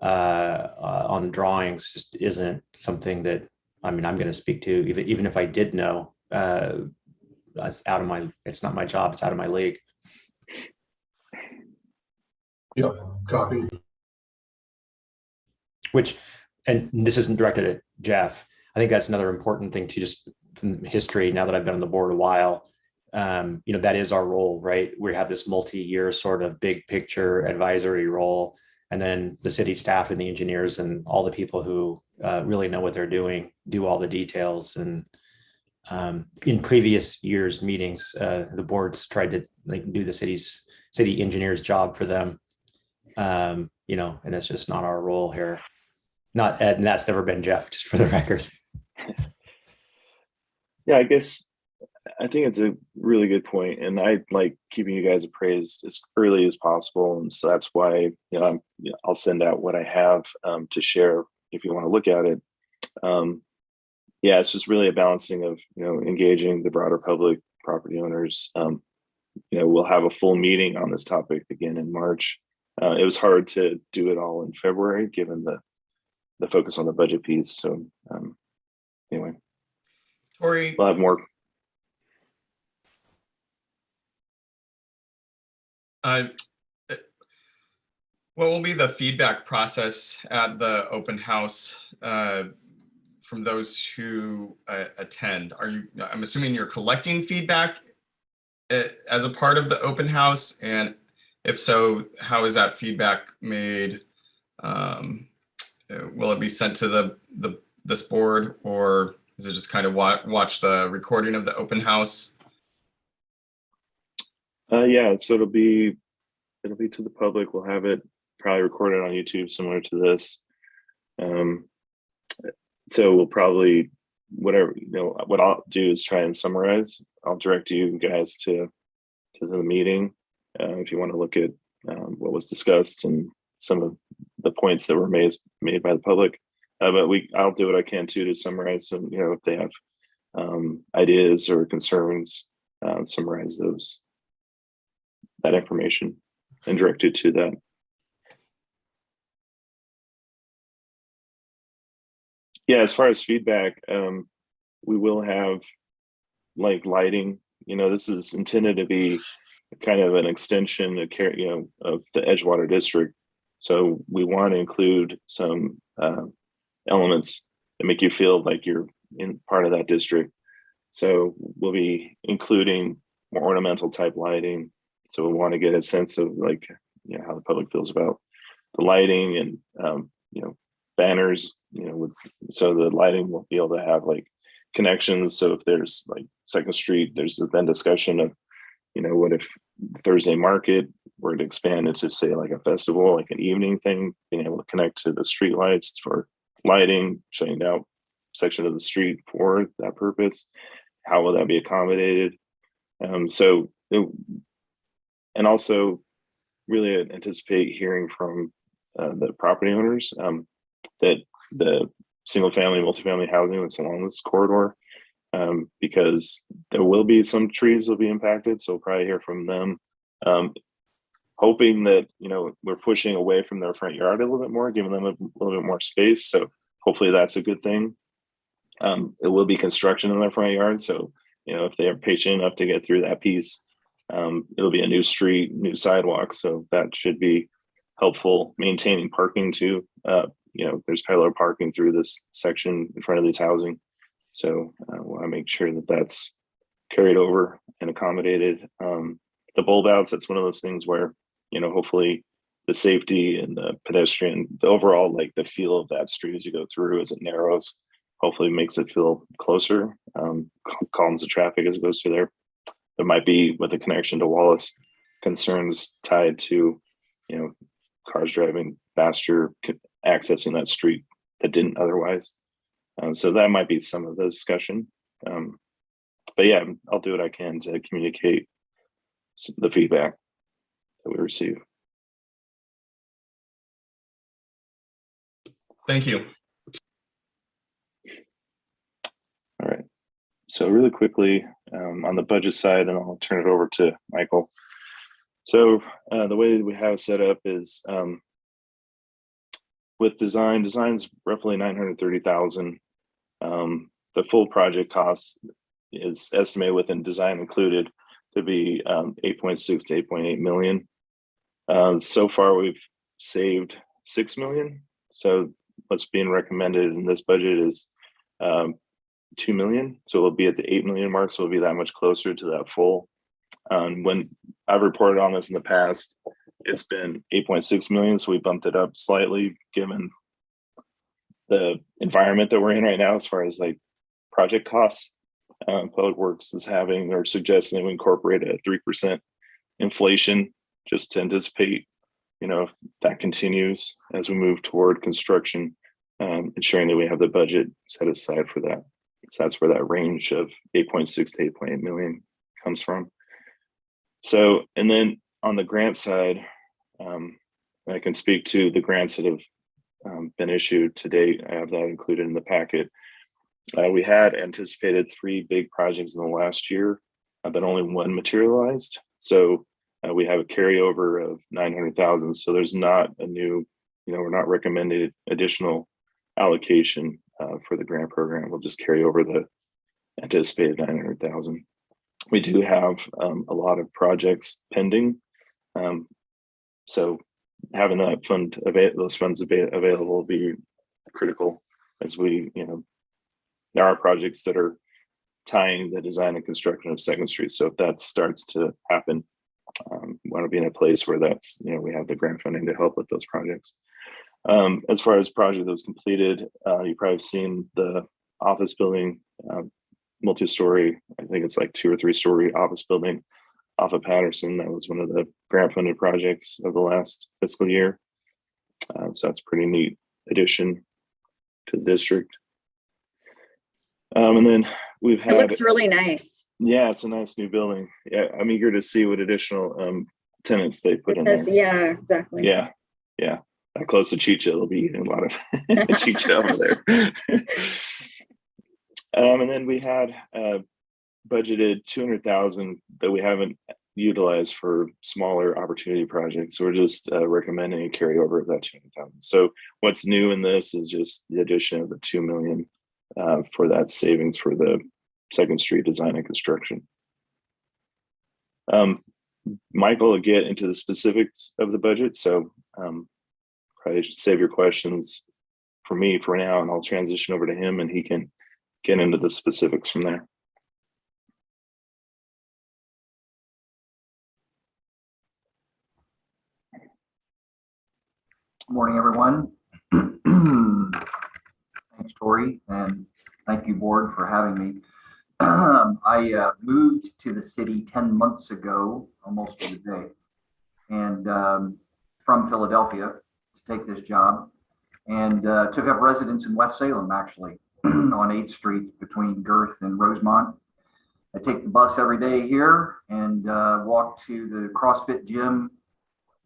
Speaker 3: on the drawings just isn't something that, I'm going to speak to, even if I did know. It's not my job, it's out of my league.
Speaker 2: Yep, copy.
Speaker 3: And this isn't directed at Jeff. I think that's another important thing to just from history, now that I've been on the board a while. That is our role, right? We have this multi-year sort of big picture advisory role, and then the city staff and the engineers and all the people who really know what they're doing, do all the details. And in previous years' meetings, the boards tried to do the city engineer's job for them. And that's just not our role here. And that's never been Jeff, just for the record.
Speaker 8: Yeah, I think it's a really good point, and I like keeping you guys appraised as early as possible, and so that's why I'll send out what I have to share if you want to look at it. It's just really a balancing of engaging the broader public, property owners. We'll have a full meeting on this topic again in March. It was hard to do it all in February given the focus on the budget piece. So anyway,
Speaker 9: Tori,
Speaker 8: we'll have more.
Speaker 9: Uh, What will be the feedback process at the open house from those who attend? I'm assuming you're collecting feedback as a part of the open house, and if so, how is that feedback made? Will it be sent to this board, or is it just kind of watch the recording of the open house?
Speaker 8: Yeah, so it'll be to the public. We'll have it probably recorded on YouTube, similar to this. So we'll probably, whatever, what I'll do is try and summarize. I'll direct you guys to the meeting if you want to look at what was discussed and some of the points that were made by the public. But I'll do what I can too to summarize some, if they have ideas or concerns, summarize that information and direct it to that. Yeah, as far as feedback, we will have like lighting. This is intended to be kind of an extension of the Edgewater district. So we want to include some elements that make you feel like you're in part of that district. So we'll be including more ornamental type lighting. So we want to get a sense of how the public feels about the lighting and banners, so the lighting will be able to have like connections. So if there's like Second Street, there's been discussion of, what if Thursday market were to expand into say like a festival, like an evening thing, being able to connect to the street lights for lighting, shutting out section of the street for that purpose. How will that be accommodated? And also really anticipate hearing from the property owners that the single family, multifamily housing that's along this corridor, because there will be some trees will be impacted. So we'll probably hear from them, hoping that, we're pushing away from their front yard a little bit more, giving them a little bit more space. So hopefully that's a good thing. It will be construction in their front yard. So, if they are patient enough to get through that piece, it'll be a new street, new sidewalk. So that should be helpful. Maintaining parking too. There's parallel parking through this section in front of this housing. So I want to make sure that that's carried over and accommodated. The bulb outs, that's one of those things where, hopefully the safety and the pedestrian, the overall, like the feel of that street as you go through as it narrows, hopefully makes it feel closer, calms the traffic as it goes through there. There might be, with the connection to Wallace, concerns tied to, cars driving faster, accessing that street that didn't otherwise. So that might be some of the discussion. But yeah, I'll do what I can to communicate the feedback that we receive.
Speaker 9: Thank you.
Speaker 8: All right. So really quickly on the budget side, and I'll turn it over to Michael. So the way we have it set up is with design's roughly $930,000. The full project cost is estimated within design included to be 8.6 to 8.8 million. So far, we've saved 6 million. So what's being recommended in this budget is 2 million. So it'll be at the 8 million mark. So it'll be that much closer to that full. When I've reported on this in the past, it's been 8.6 million. So we bumped it up slightly given the environment that we're in right now, as far as like project costs. Public Works is having or suggesting we incorporate a 3% inflation just to anticipate, if that continues as we move toward construction, ensuring that we have the budget set aside for that. So that's where that range of 8.6 to 8.8 million comes from. So, and then on the grant side, I can speak to the grants that have been issued to date. I have that included in the packet. We had anticipated 3 big projects in the last year, but only one materialized. So we have a carryover of 900,000. So there's not a new, we're not recommending additional allocation for the grant program. We'll just carry over the anticipated 900,000. We do have a lot of projects pending So having that those funds available will be critical as we, there are projects that are tying the design and construction of Second Street. So if that starts to happen, we want to be in a place where that's, we have the grant funding to help with those projects. As far as project that was completed, you probably have seen the office building, multi-story, I think it's like 2 or 3 story office building off of Patterson. That was one of the grant funded projects of the last fiscal year. So that's a pretty neat addition to the district. And then we've had—
Speaker 7: It looks really nice.
Speaker 8: Yeah, it's a nice new building. Yeah, I'm eager to see what additional tenants they put in there.
Speaker 7: Yeah, exactly.
Speaker 8: Yeah. That close to Chicha, they'll be eating a lot of Chicha over there. And then we had budgeted 200,000 that we haven't utilized for smaller opportunity projects. So we're just recommending a carryover of that 200,000. So what's new in this is just the addition of the 2 million for that savings for the Second Street design and construction. Michael will get into the specifics of the budget, so probably should save your questions for me for now, and I'll transition over to him and he can get into the specifics from there.
Speaker 11: Good morning, everyone. Thanks, Tori, and thank you, board, for having me. I moved to the city 10 months ago, almost to the day, and from Philadelphia to take this job, and took up residence in West Salem, actually, on 8th Street between Girth and Rosemont. I take the bus every day here and walk to the CrossFit gym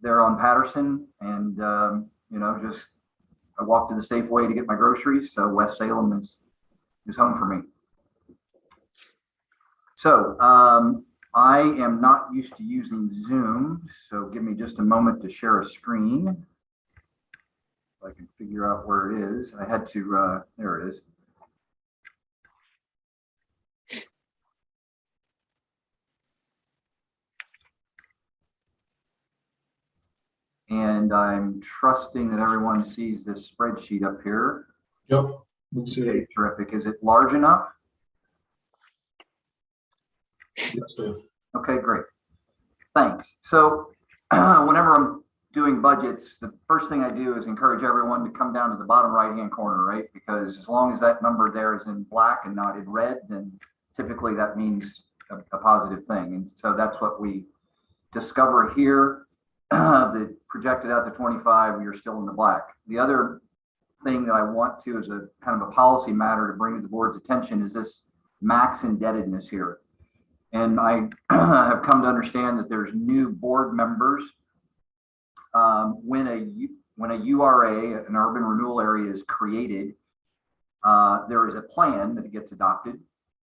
Speaker 11: there on Patterson, and just I walk to the Safeway to get my groceries. So West Salem is home for me. So I am not used to using Zoom, so give me just a moment to share a screen. If I can figure out where it is. I had to, there it is. And I'm trusting that everyone sees this spreadsheet up here.
Speaker 2: Yep. Let's see.
Speaker 11: Okay, terrific. Is it large enough?
Speaker 2: Yes, Dave.
Speaker 11: Okay, great. Thanks. So whenever I'm doing budgets, the first thing I do is encourage everyone to come down to the bottom right-hand corner, right? Because as long as that number there is in black and not in red, then typically that means a positive thing. And so that's what we discover here. The projected out to 25, you're still in the black. The other thing that I want to, as a kind of a policy matter to bring to the board's attention, is this max indebtedness here. And I have come to understand that there's new board members. When a URA, an urban renewal area, is created, there is a plan that gets adopted,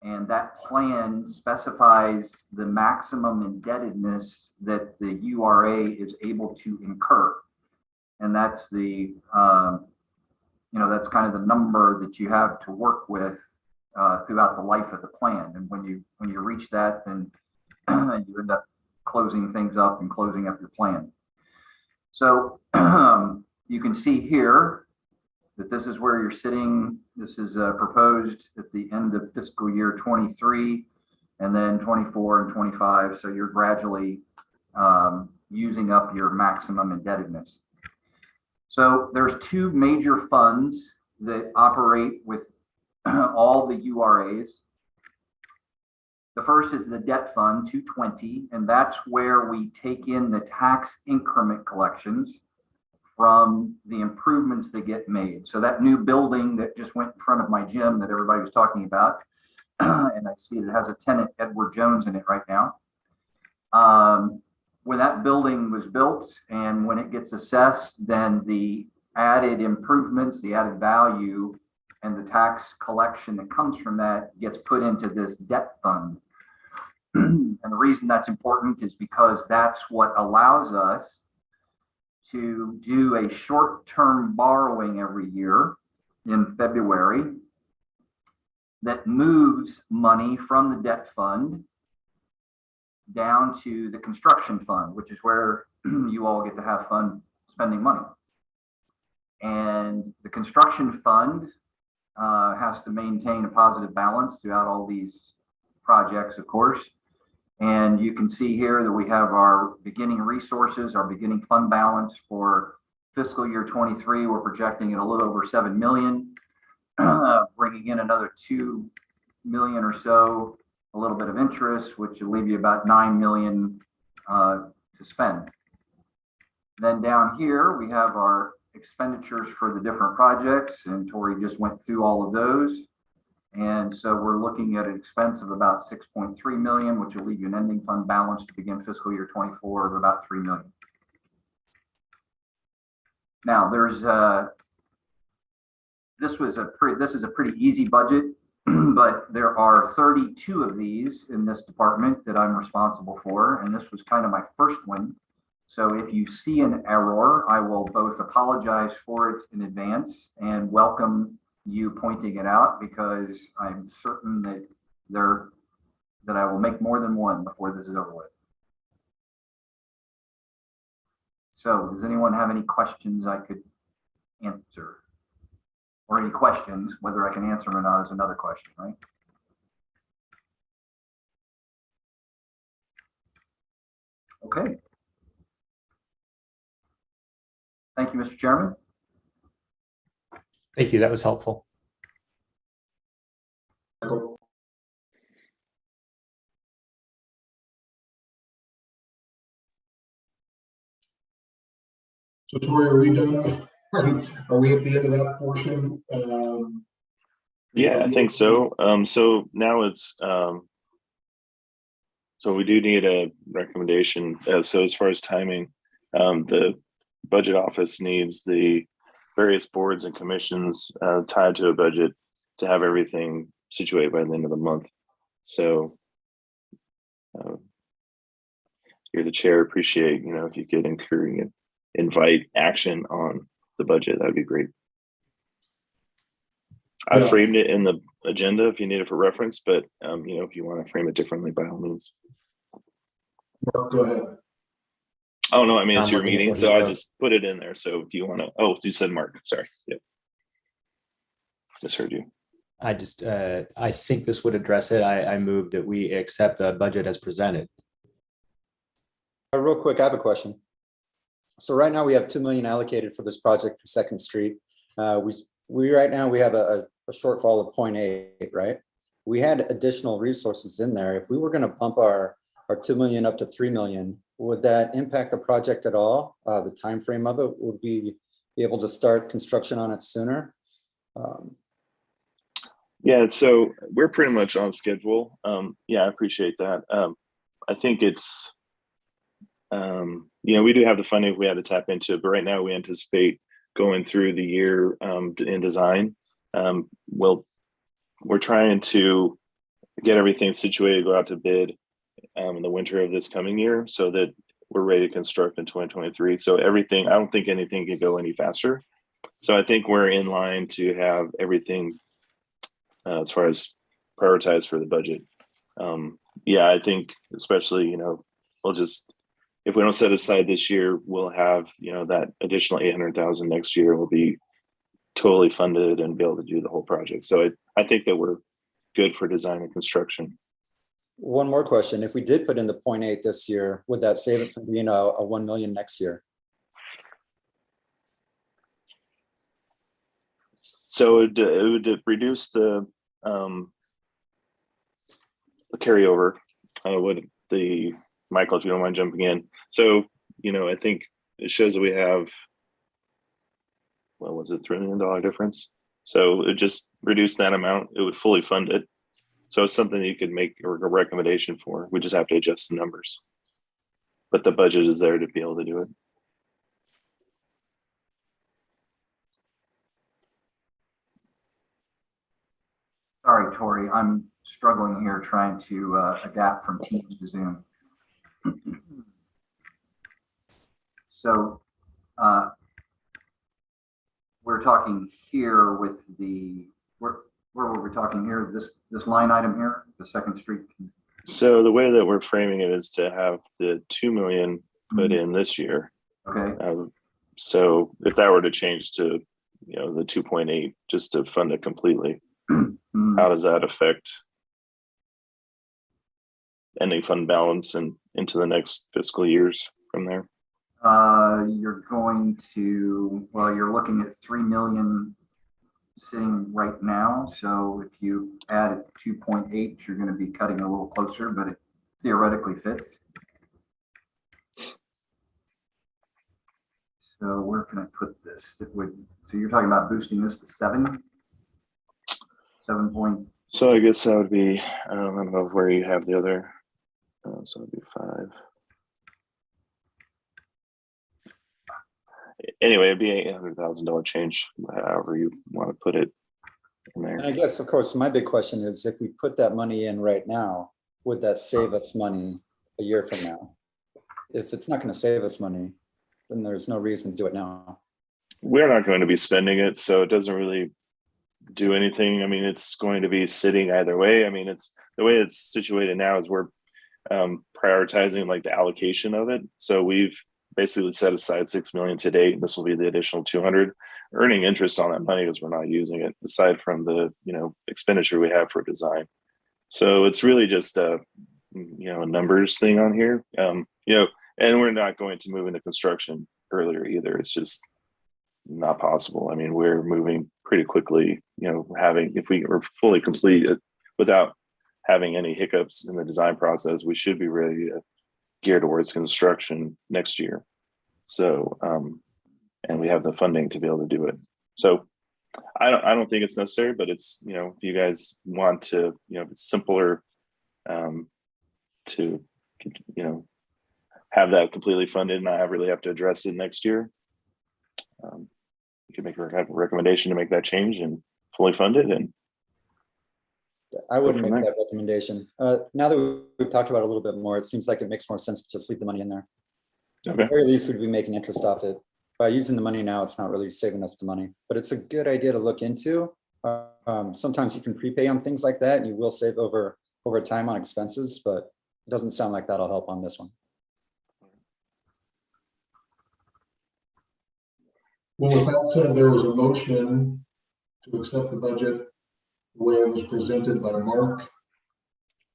Speaker 11: and that plan specifies the maximum indebtedness that the URA is able to incur. And that's the, that's kind of the number that you have to work with throughout the life of the plan. And when you reach that, then you end up closing things up and closing up your plan. So you can see here that this is where you're sitting. This is proposed at the end of fiscal year 23, and then 24 and 25. So you're gradually using up your maximum indebtedness. So there's 2 major funds that operate with all the URAs. The first is the debt fund 220, and that's where we take in the tax increment collections from the improvements that get made. So that new building that just went in front of my gym that everybody was talking about, and I see it has a tenant, Edward Jones, in it right now. When that building was built and when it gets assessed, then the added improvements, the added value, and the tax collection that comes from that gets put into this debt fund. And the reason that's important is because that's what allows us to do a short-term borrowing every year in February that moves money from the debt fund down to the construction fund, which is where you all get to have fun spending money. And the construction fund has to maintain a positive balance throughout all these projects, of course. And you can see here that we have our beginning resources, our beginning fund balance for fiscal year 23. We're projecting at a little over 7 million, bringing in another 2 million or so, a little bit of interest, which will leave you about 9 million to spend. Then down here, we have our expenditures for the different projects, and Tori just went through all of those. And so we're looking at an expense of about 6.3 million, which will leave you an ending fund balance to begin fiscal year 24 of about 3 million. Now there's this is a pretty easy budget, but there are 32 of these in this department that I'm responsible for, and this was kind of my first one. So if you see an error, I will both apologize for it in advance and welcome you pointing it out, because I'm certain that I will make more than one before this is over with. So does anyone have any questions I could answer? Or any questions, whether I can answer them or not is another question, right? Okay. Thank you, Mr. Chairman.
Speaker 3: Thank you. That was helpful.
Speaker 2: So Tori, are we done? Are we at the end of that portion?
Speaker 8: Yeah, I think so. So now it's, so we do need a recommendation. So as far as timing, the budget office needs the various boards and commissions tied to a budget to have everything situated by the end of the month. So you're the chair, appreciate, if you could invite action on the budget, that'd be great. I framed it in the agenda if you need it for reference, but if you want to frame it differently, by all means.
Speaker 2: Mark, go ahead.
Speaker 8: Oh no, I mean it's
Speaker 3: I'm
Speaker 8: your
Speaker 3: looking at
Speaker 8: meeting,
Speaker 3: what
Speaker 8: so
Speaker 3: he
Speaker 8: I
Speaker 3: wrote.
Speaker 8: just put it in there. So if you want to, oh, you said Mark. Sorry. Yep. Just heard you.
Speaker 3: I think this would address it. I move that we accept the budget as presented.
Speaker 4: Real quick, I have a question. So right now we have 2 million allocated for this project for 2nd Street. We right now we have a shortfall of 0.8, right? We had additional resources in there. If we were going to bump our 2 million up to 3 million, would that impact the project at all? The time frame of it, would we be able to start construction on it sooner?
Speaker 8: Yeah, so we're pretty much on schedule. Yeah, I appreciate that. I think it's, we do have the funding if we had to tap into it, but right now we anticipate going through the year in design. We're trying to get everything situated, go out to bid in the winter of this coming year so that we're ready to construct in 2023. So everything, I don't think anything can go any faster. So I think we're in line to have everything as far as prioritized for the budget. Yeah, I think especially, we'll just, if we don't set aside this year, we'll have, that additional 800,000 next year will be totally funded and be able to do the whole project. So I think that we're good for design and construction.
Speaker 4: One more question. If we did put in the 0.8 this year, would that save it from being a 1 million next year?
Speaker 8: So it would reduce the carryover. Michael, if you don't mind jumping in. So, I think it shows that we have, what was it, $3 million difference? So it just reduced that amount. It would fully fund it. So it's something you could make a recommendation for. We just have to adjust the numbers. But the budget is there to be able to do it.
Speaker 11: Sorry, Tori, I'm struggling here trying to adapt from Teams to Zoom. So we're talking here with the, where were we talking here? This line item here, the 2nd Street
Speaker 8: So the way that we're framing it is to have the 2 million put in this year.
Speaker 11: Okay,
Speaker 8: So if that were to change to, the 2.8, just to fund it completely, how does that affect ending fund balance and into the next fiscal years from there?
Speaker 11: you're going to, well, you're looking at 3 million sitting right now. So if you add 2.8, you're going to be cutting a little closer, but it theoretically fits. So where can I put this? So you're talking about boosting this to 7 point.
Speaker 8: So I guess that would be, I don't know where you have the other, so it'd be 5. Anyway, it'd be $800,000 change, however you want to put it in there.
Speaker 4: And I guess, of course, my big question is, if we put that money in right now, would that save us money a year from now? If it's not going to save us money, then there's no reason to do it now.
Speaker 8: We're not going to be spending it, so it doesn't really do anything. I mean, it's going to be sitting either way. I mean, it's the way it's situated now is we're prioritizing like the allocation of it. So we've basically set aside 6 million to date. This will be the additional 200, earning interest on that money because we're not using it aside from the expenditure we have for design. So it's really just a a numbers thing on here. And we're not going to move into construction earlier either. It's just not possible. I mean, we're moving pretty quickly, if we are fully complete without having any hiccups in the design process, we should be ready to gear towards construction next year. So, and we have the funding to be able to do it. So I don't think it's necessary, but it's, if you guys want to, if it's simpler to, have that completely funded and not really have to address it next year. You can make a recommendation to make that change and fully fund it. And
Speaker 4: I wouldn't make that recommendation. Now that we've talked about it a little bit more, it seems like it makes more sense to just leave the money in there. At the very least, we'd be making interest off it. By using the money now, it's not really saving us the money, but it's a good idea to look into. Sometimes you can prepay on things like that and you will save over time on expenses, but it doesn't sound like that'll help on this one.
Speaker 2: Well, with that said, there was a motion to accept the budget the way it was presented by Mark.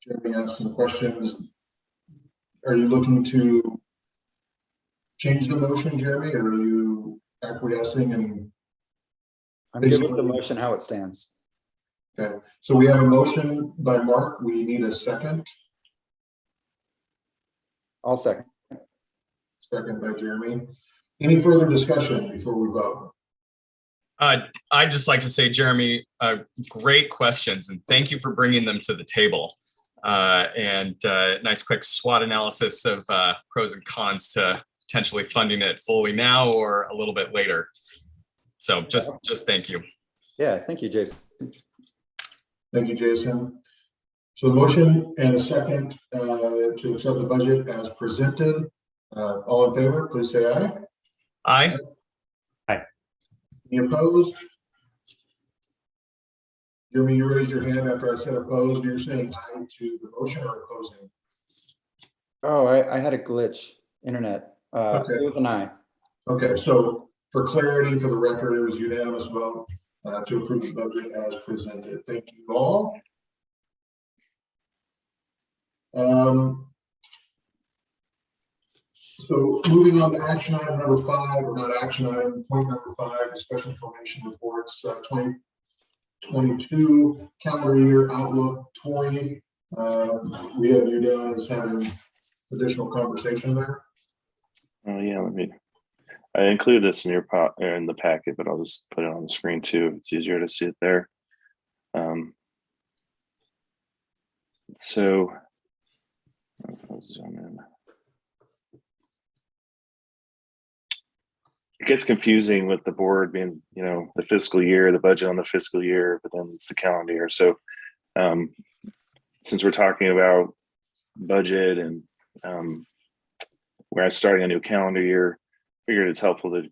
Speaker 2: Jeremy asked some questions. Are you looking to change the motion, Jeremy, or are you acquiescing? And
Speaker 4: I'm good with the motion how it stands.
Speaker 2: okay, so we have a motion by Mark. We need a second.
Speaker 4: I'll second.
Speaker 2: Second by Jeremy. Any further discussion before we vote?
Speaker 9: I'd just like to say, Jeremy, great questions, and thank you for bringing them to the table. And nice quick SWOT analysis of pros and cons to potentially funding it fully now or a little bit later. So just thank you.
Speaker 4: Yeah, thank you, Jason.
Speaker 2: Thank you, Jason. So the motion and a second to accept the budget as presented. All in favor, please say aye.
Speaker 9: Aye.
Speaker 3: Aye.
Speaker 2: Any opposed? Jeremy, you raised your hand after I said opposed. You're saying aye to the motion or opposing?
Speaker 4: Oh, I had a glitch. Internet.
Speaker 2: Okay.
Speaker 4: It was an aye. Okay.
Speaker 2: So for clarity, for the record, it was unanimous vote to approve the budget as presented. Thank you all. So moving on to action item number 5, or not action item, point number 5, special information reports, 2022 calendar year outlook. Tori, we have you down as having additional conversation there.
Speaker 8: Oh yeah, I included this in in the packet, but I'll just put it on the screen too. It's easier to see it there. So I'll zoom in. It gets confusing with the board being, the fiscal year, the budget on the fiscal year, but then it's the calendar year. So since we're talking about budget and we're starting a new calendar year, I figured it's helpful to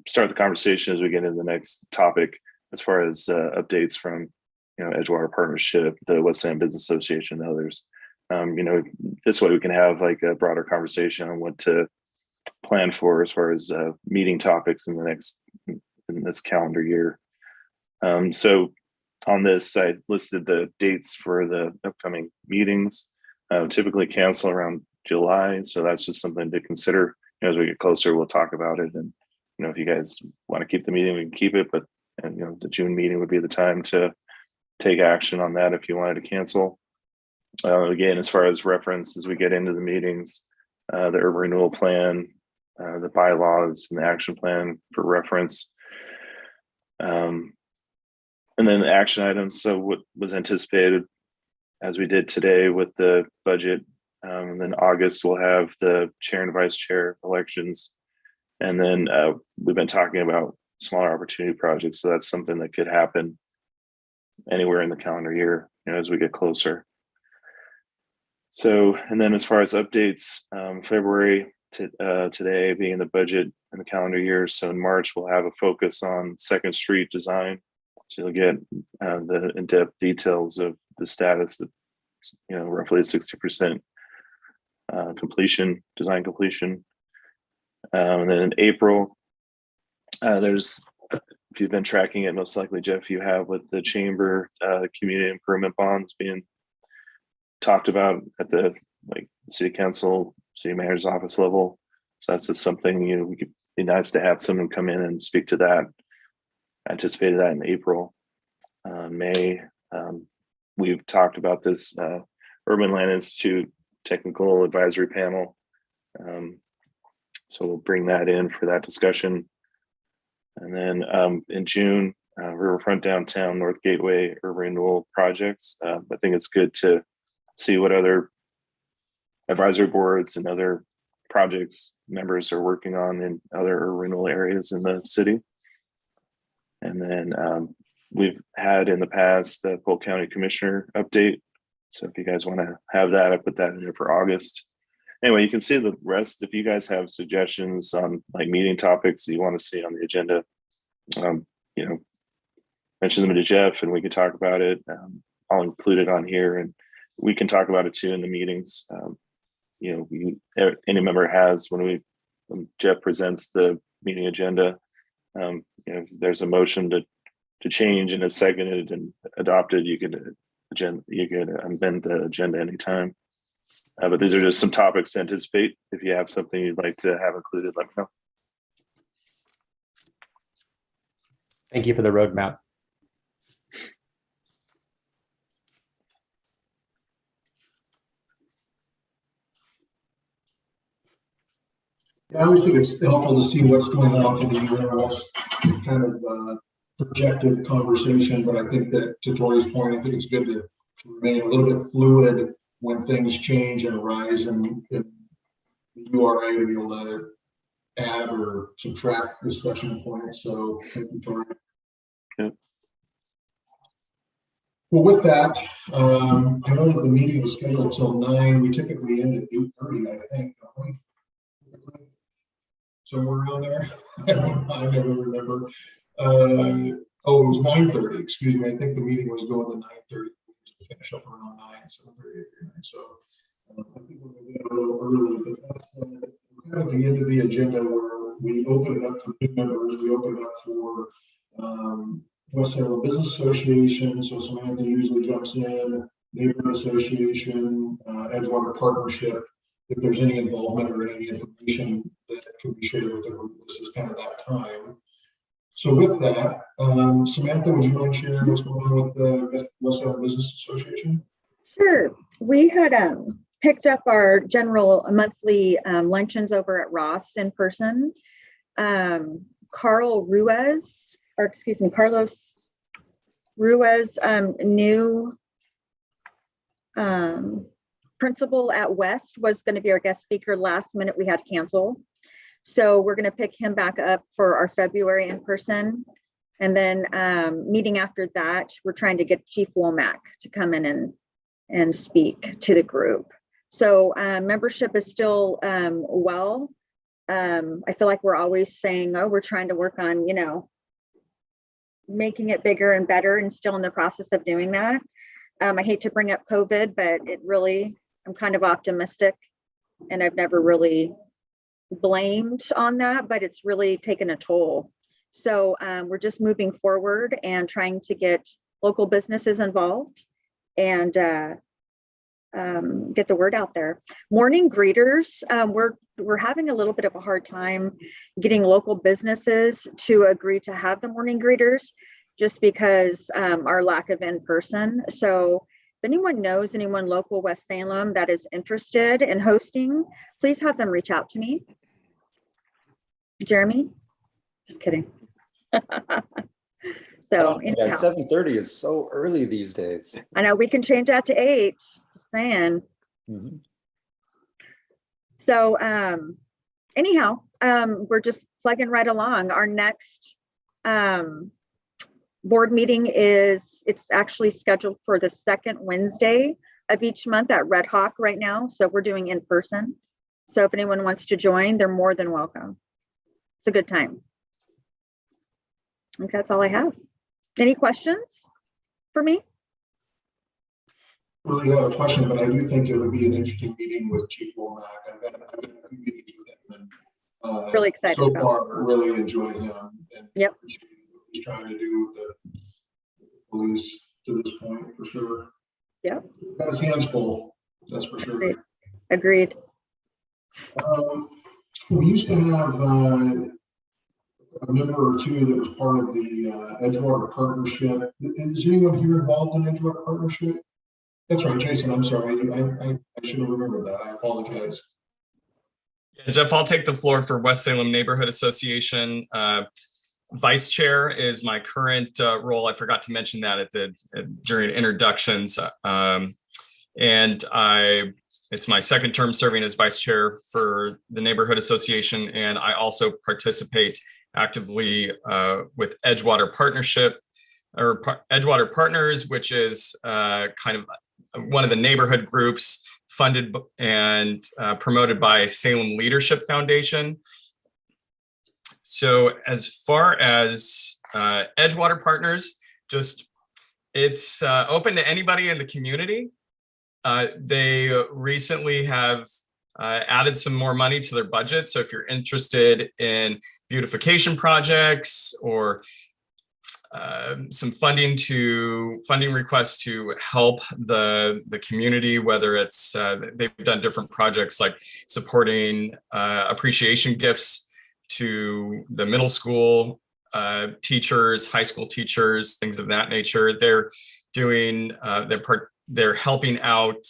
Speaker 8: start the conversation as we get into the next topic as far as updates from Edgewater Partnership, the West Salem Business Association, and others. This way we can have like a broader conversation on what to plan for as far as meeting topics in this calendar year. So on this, I listed the dates for the upcoming meetings. Typically cancel around July, so that's just something to consider. As we get closer, we'll talk about it. And if you guys want to keep the meeting, we can keep it. But the June meeting would be the time to take action on that if you wanted to cancel. Again, as far as reference, as we get into the meetings, the urban renewal plan, the bylaws, and the action plan for reference. And then the action items. So what was anticipated, as we did today with the budget, and then August we'll have the chair and vice chair elections. And then we've been talking about smaller opportunity projects. So that's something that could happen anywhere in the calendar year, as we get closer. So, and then as far as updates, February to today being the budget and the calendar year. So in March, we'll have a focus on 2nd Street design. So you'll get the in-depth details of the status of, roughly 60% completion, design completion. And then in April, there's, if you've been tracking it, most likely, Jeff, you have, with the chamber, community improvement bonds being talked about at the city council, city mayor's office level. So that's just something, we could be nice to have someone come in and speak to that. Anticipated that in April. May, we've talked about this Urban Land Institute technical advisory panel. So we'll bring that in for that discussion. And then in June, Riverfront Downtown, North Gateway urban renewal projects. I think it's good to see what other advisory boards and other projects members are working on in other urban renewal areas in the city. And then we've had in the past the Polk County Commissioner update. So if you guys want to have that, I put that in there for August. Anyway, you can see the rest. If you guys have suggestions on meeting topics you want to see on the agenda, mention them to Jeff and we can talk about it. I'll include it on here and we can talk about it too in the meetings. Any member has, when Jeff presents the meeting agenda, there's a motion to change and it's seconded and adopted, you could amend the agenda anytime. But these are just some topics to anticipate. If you have something you'd like to have included, let me know.
Speaker 3: Thank you for the roadmap.
Speaker 2: I always think it's helpful to see what's going on for the year, what's kind of projected conversation. But I think that, to Tori's point, I think it's good to remain a little bit fluid when things change and arise, and the URA to be able to add or subtract discussion points. So thank you, Tori.
Speaker 8: Yeah.
Speaker 2: Well, with that, I know that the meeting was scheduled till 9. We typically end at 8:30, I think, don't we? Somewhere around there. I never remember. It was 9:30. Excuse me. I think the meeting was going to 9:30. To finish up around 9, 7:30, 9. So I think we're going to get a little early, but that's kind of the end of the agenda where we open it up for new members. We open it up for West Salem Business Association. So Samantha usually jumps in. Neighborhood Association, Edgewater Partnership. If there's any involvement or any information that can be shared with the group, this is kind of that time. So with that, Samantha, would you mind sharing what's going on with the West Salem Business Association?
Speaker 7: Sure. We had picked up our general monthly luncheons over at Roth's in person. Carlos Ruiz, new principal at West, was going to be our guest speaker. Last minute we had to cancel. So we're going to pick him back up for our February in person. And then meeting after that, we're trying to get Chief Womack to come in and speak to the group. So membership is still well. I feel like we're always saying, oh, we're trying to work on, making it bigger and better, and still in the process of doing that. I hate to bring up COVID, but I'm kind of optimistic, and I've never really blamed on that, but it's really taken a toll. So we're just moving forward and trying to get local businesses involved and get the word out there. Morning greeters, we're having a little bit of a hard time getting local businesses to agree to have the morning greeters, just because our lack of in-person. So if anyone knows anyone local West Salem that is interested in hosting, please have them reach out to me. Jeremy? Just kidding. So
Speaker 4: yeah, 7:30 is so early these days.
Speaker 7: I know we can change that to 8, just saying.
Speaker 4: Mhm.
Speaker 7: So anyhow, we're just plugging right along. Our next board meeting it's actually scheduled for the second Wednesday of each month at Red Hawk right now. So we're doing in person. So if anyone wants to join, they're more than welcome. It's a good time. I think that's all I have. Any questions for me?
Speaker 2: Really have a question, but I do think it would be an interesting meeting with Chief Womack. I've had a few meetings with him, and
Speaker 7: Really excited
Speaker 2: so
Speaker 7: about
Speaker 2: far really enjoyed him, and
Speaker 7: Yep.
Speaker 2: appreciate what he's trying to do with the police to this point, for sure.
Speaker 7: Yep.
Speaker 2: Got his hands full, that's for sure.
Speaker 7: Agreed.
Speaker 2: We used to have a member or two that was part of the Edgewater Partnership. Is anyone here involved in Edgewater Partnership? That's right, Jason, I'm sorry. I should have remembered that. I apologize.
Speaker 9: Yeah, Jeff, I'll take the floor for West Salem Neighborhood Association. Vice Chair is my current role. I forgot to mention that during introductions. It's my second term serving as Vice Chair for the Neighborhood Association, and I also participate actively with Edgewater Partnership, or Edgewater Partners, which is kind of one of the neighborhood groups funded and promoted by Salem Leadership Foundation. So as far as Edgewater Partners, it's open to anybody in the community. They recently have added some more money to their budget. So if you're interested in beautification projects or some funding requests to help the community, whether it's they've done different projects like supporting appreciation gifts to the middle school teachers, high school teachers, things of that nature. They're doing they're helping out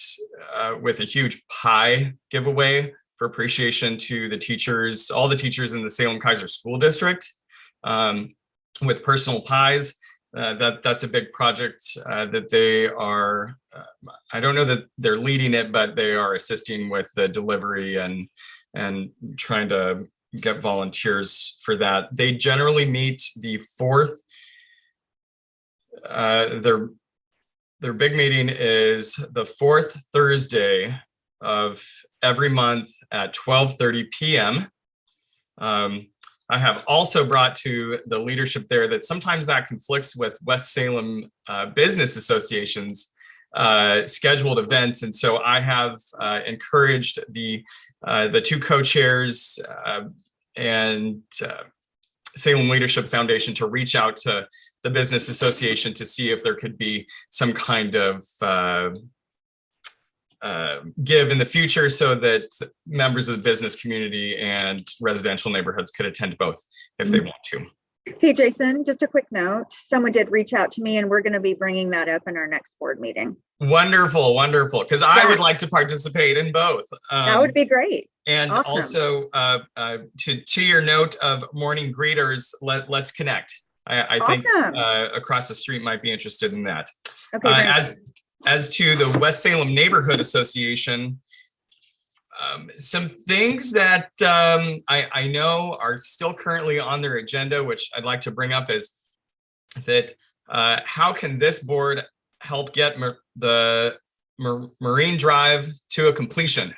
Speaker 9: with a huge pie giveaway for appreciation to the teachers, all the teachers in the Salem Kaiser School District, with personal pies. That's a big project that they are, I don't know that they're leading it, but they are assisting with the delivery and trying to get volunteers for that. They generally meet the fourth, their big meeting is the fourth Thursday of every month at 12:30 p.m. I have also brought to the leadership there that sometimes that conflicts with West Salem Business Association's scheduled events. And so I have encouraged the two co-chairs and Salem Leadership Foundation to reach out to the Business Association to see if there could be some kind of give in the future so that members of the business community and residential neighborhoods could attend both if they want to.
Speaker 7: Hey, Jason, just a quick note. Someone did reach out to me and we're going to be bringing that up in our next board meeting.
Speaker 9: Wonderful, wonderful. Because I would like to participate in both.
Speaker 7: That would be great.
Speaker 9: And
Speaker 7: awesome.
Speaker 9: Also to your note of morning greeters, let's connect. I think across the street might be interested in that.
Speaker 7: Okay,
Speaker 9: as to the West Salem Neighborhood Association, some things that I know are still currently on their agenda, which I'd like to bring up, is that how can this board help get the Marine Drive to a completion?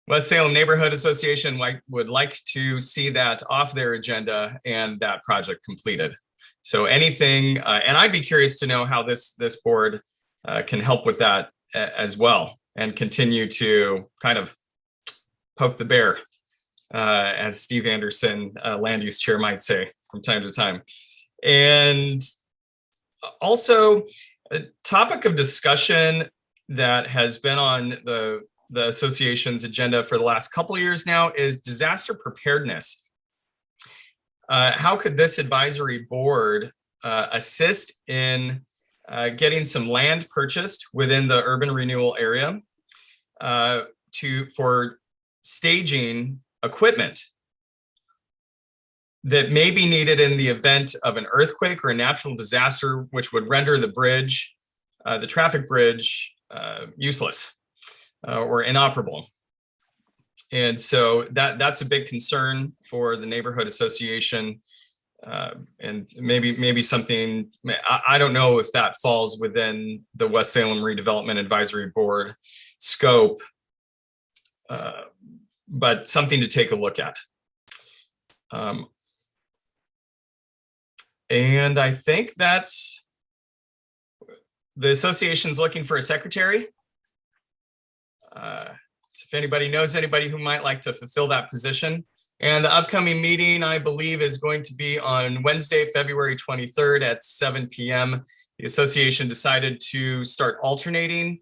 Speaker 9: West Salem Neighborhood Association would like to see that off their agenda and that project completed. So anything, and I'd be curious to know how this board can help with that as well, and continue to kind of poke the bear, as Steve Anderson, land use chair, might say from time to time. And also, a topic of discussion that has been on the association's agenda for the last couple of years now is disaster preparedness. How could this advisory board assist in getting some land purchased within the urban renewal area for staging equipment that may be needed in the event of an earthquake or a natural disaster, which would render the bridge, the traffic bridge, useless or inoperable. And so that's a big concern for the neighborhood association, and maybe something, I don't know if that falls within the West Salem Redevelopment Advisory Board scope, but something to take a look at. And I think that's, the association's looking for a secretary. If anybody knows anybody who might like to fulfill that position. And the upcoming meeting, I believe, is going to be on Wednesday, February 23rd at 7 p.m. The association decided to start alternating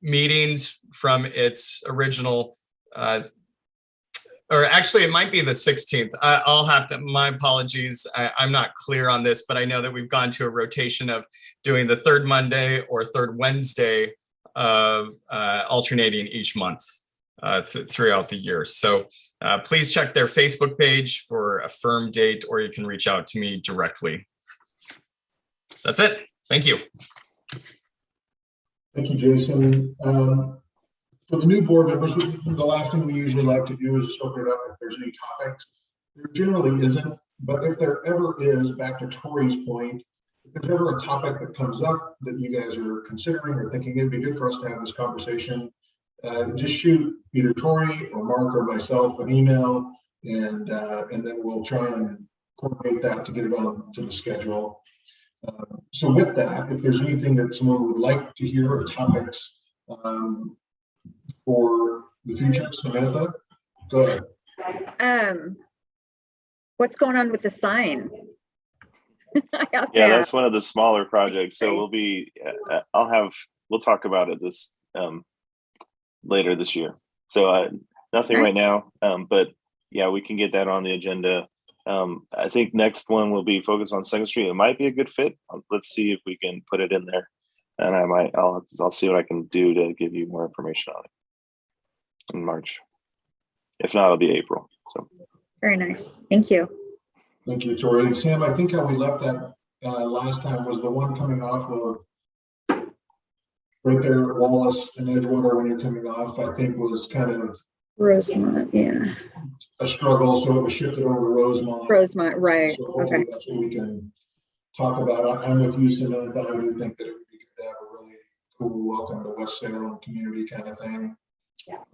Speaker 9: meetings from its original, or actually it might be the 16th. I'll have to, my apologies. I'm not clear on this, but I know that we've gone to a rotation of doing the third Monday or third Wednesday of alternating each month throughout the year. So please check their Facebook page for a firm date, or you can reach out to me directly. That's it. Thank you.
Speaker 2: Thank you, Jason. For the new board members, the last thing we usually like to do is just open it up if there's any topics. There generally isn't, but if there ever is, back to Tori's point, if there's ever a topic that comes up that you guys are considering or thinking it'd be good for us to have this conversation, just shoot either Tori or Mark or myself an email, and then we'll try and coordinate that to get it on to the schedule. So with that, if there's anything that someone would like to hear or topics for the future, Samantha, go ahead.
Speaker 7: What's going on with the sign?
Speaker 8: Yeah, that's one of the smaller projects. So we'll be, we'll talk about it this later this year. So nothing right now, but yeah, we can get that on the agenda. I think next one will be focused on 2nd Street. It might be a good fit. Let's see if we can put it in there, and I'll see what I can do to give you more information on it in March. If not, it'll be April. So
Speaker 7: very nice. Thank you.
Speaker 2: Thank you, Tori. And Sam, I think how we left that last time was the one coming off of right there at Wallace and Edgewater when you're coming off, I think was kind of
Speaker 7: Rosemont, yeah.
Speaker 2: A struggle, so it was shifted over to Rosemont.
Speaker 7: Rosemont, right.
Speaker 2: So hopefully
Speaker 7: Okay.
Speaker 2: that's what we can talk about. I'm with you, Samantha. I do think that it would be good to have a really cool welcome to West Salem community kind of thing.
Speaker 7: Yeah.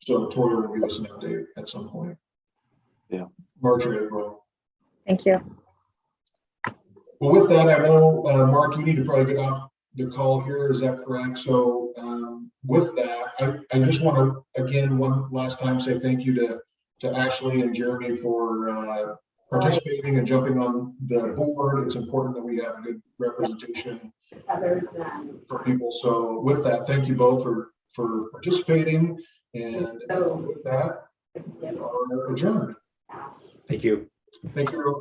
Speaker 2: So Tori will give us an update at some point.
Speaker 8: Yeah.
Speaker 2: March or April.
Speaker 7: Thank you.
Speaker 2: Well, with that, I know, Mark, you need to probably get off the call here. Is that correct? So with that, I just want to, again, one last time say thank you to Ashley and Jeremy for participating and jumping on the board. It's important that we have a good representation for people. So with that, thank you both for participating. And with that, we are adjourned.
Speaker 3: Thank you.
Speaker 2: Thank you. Have a great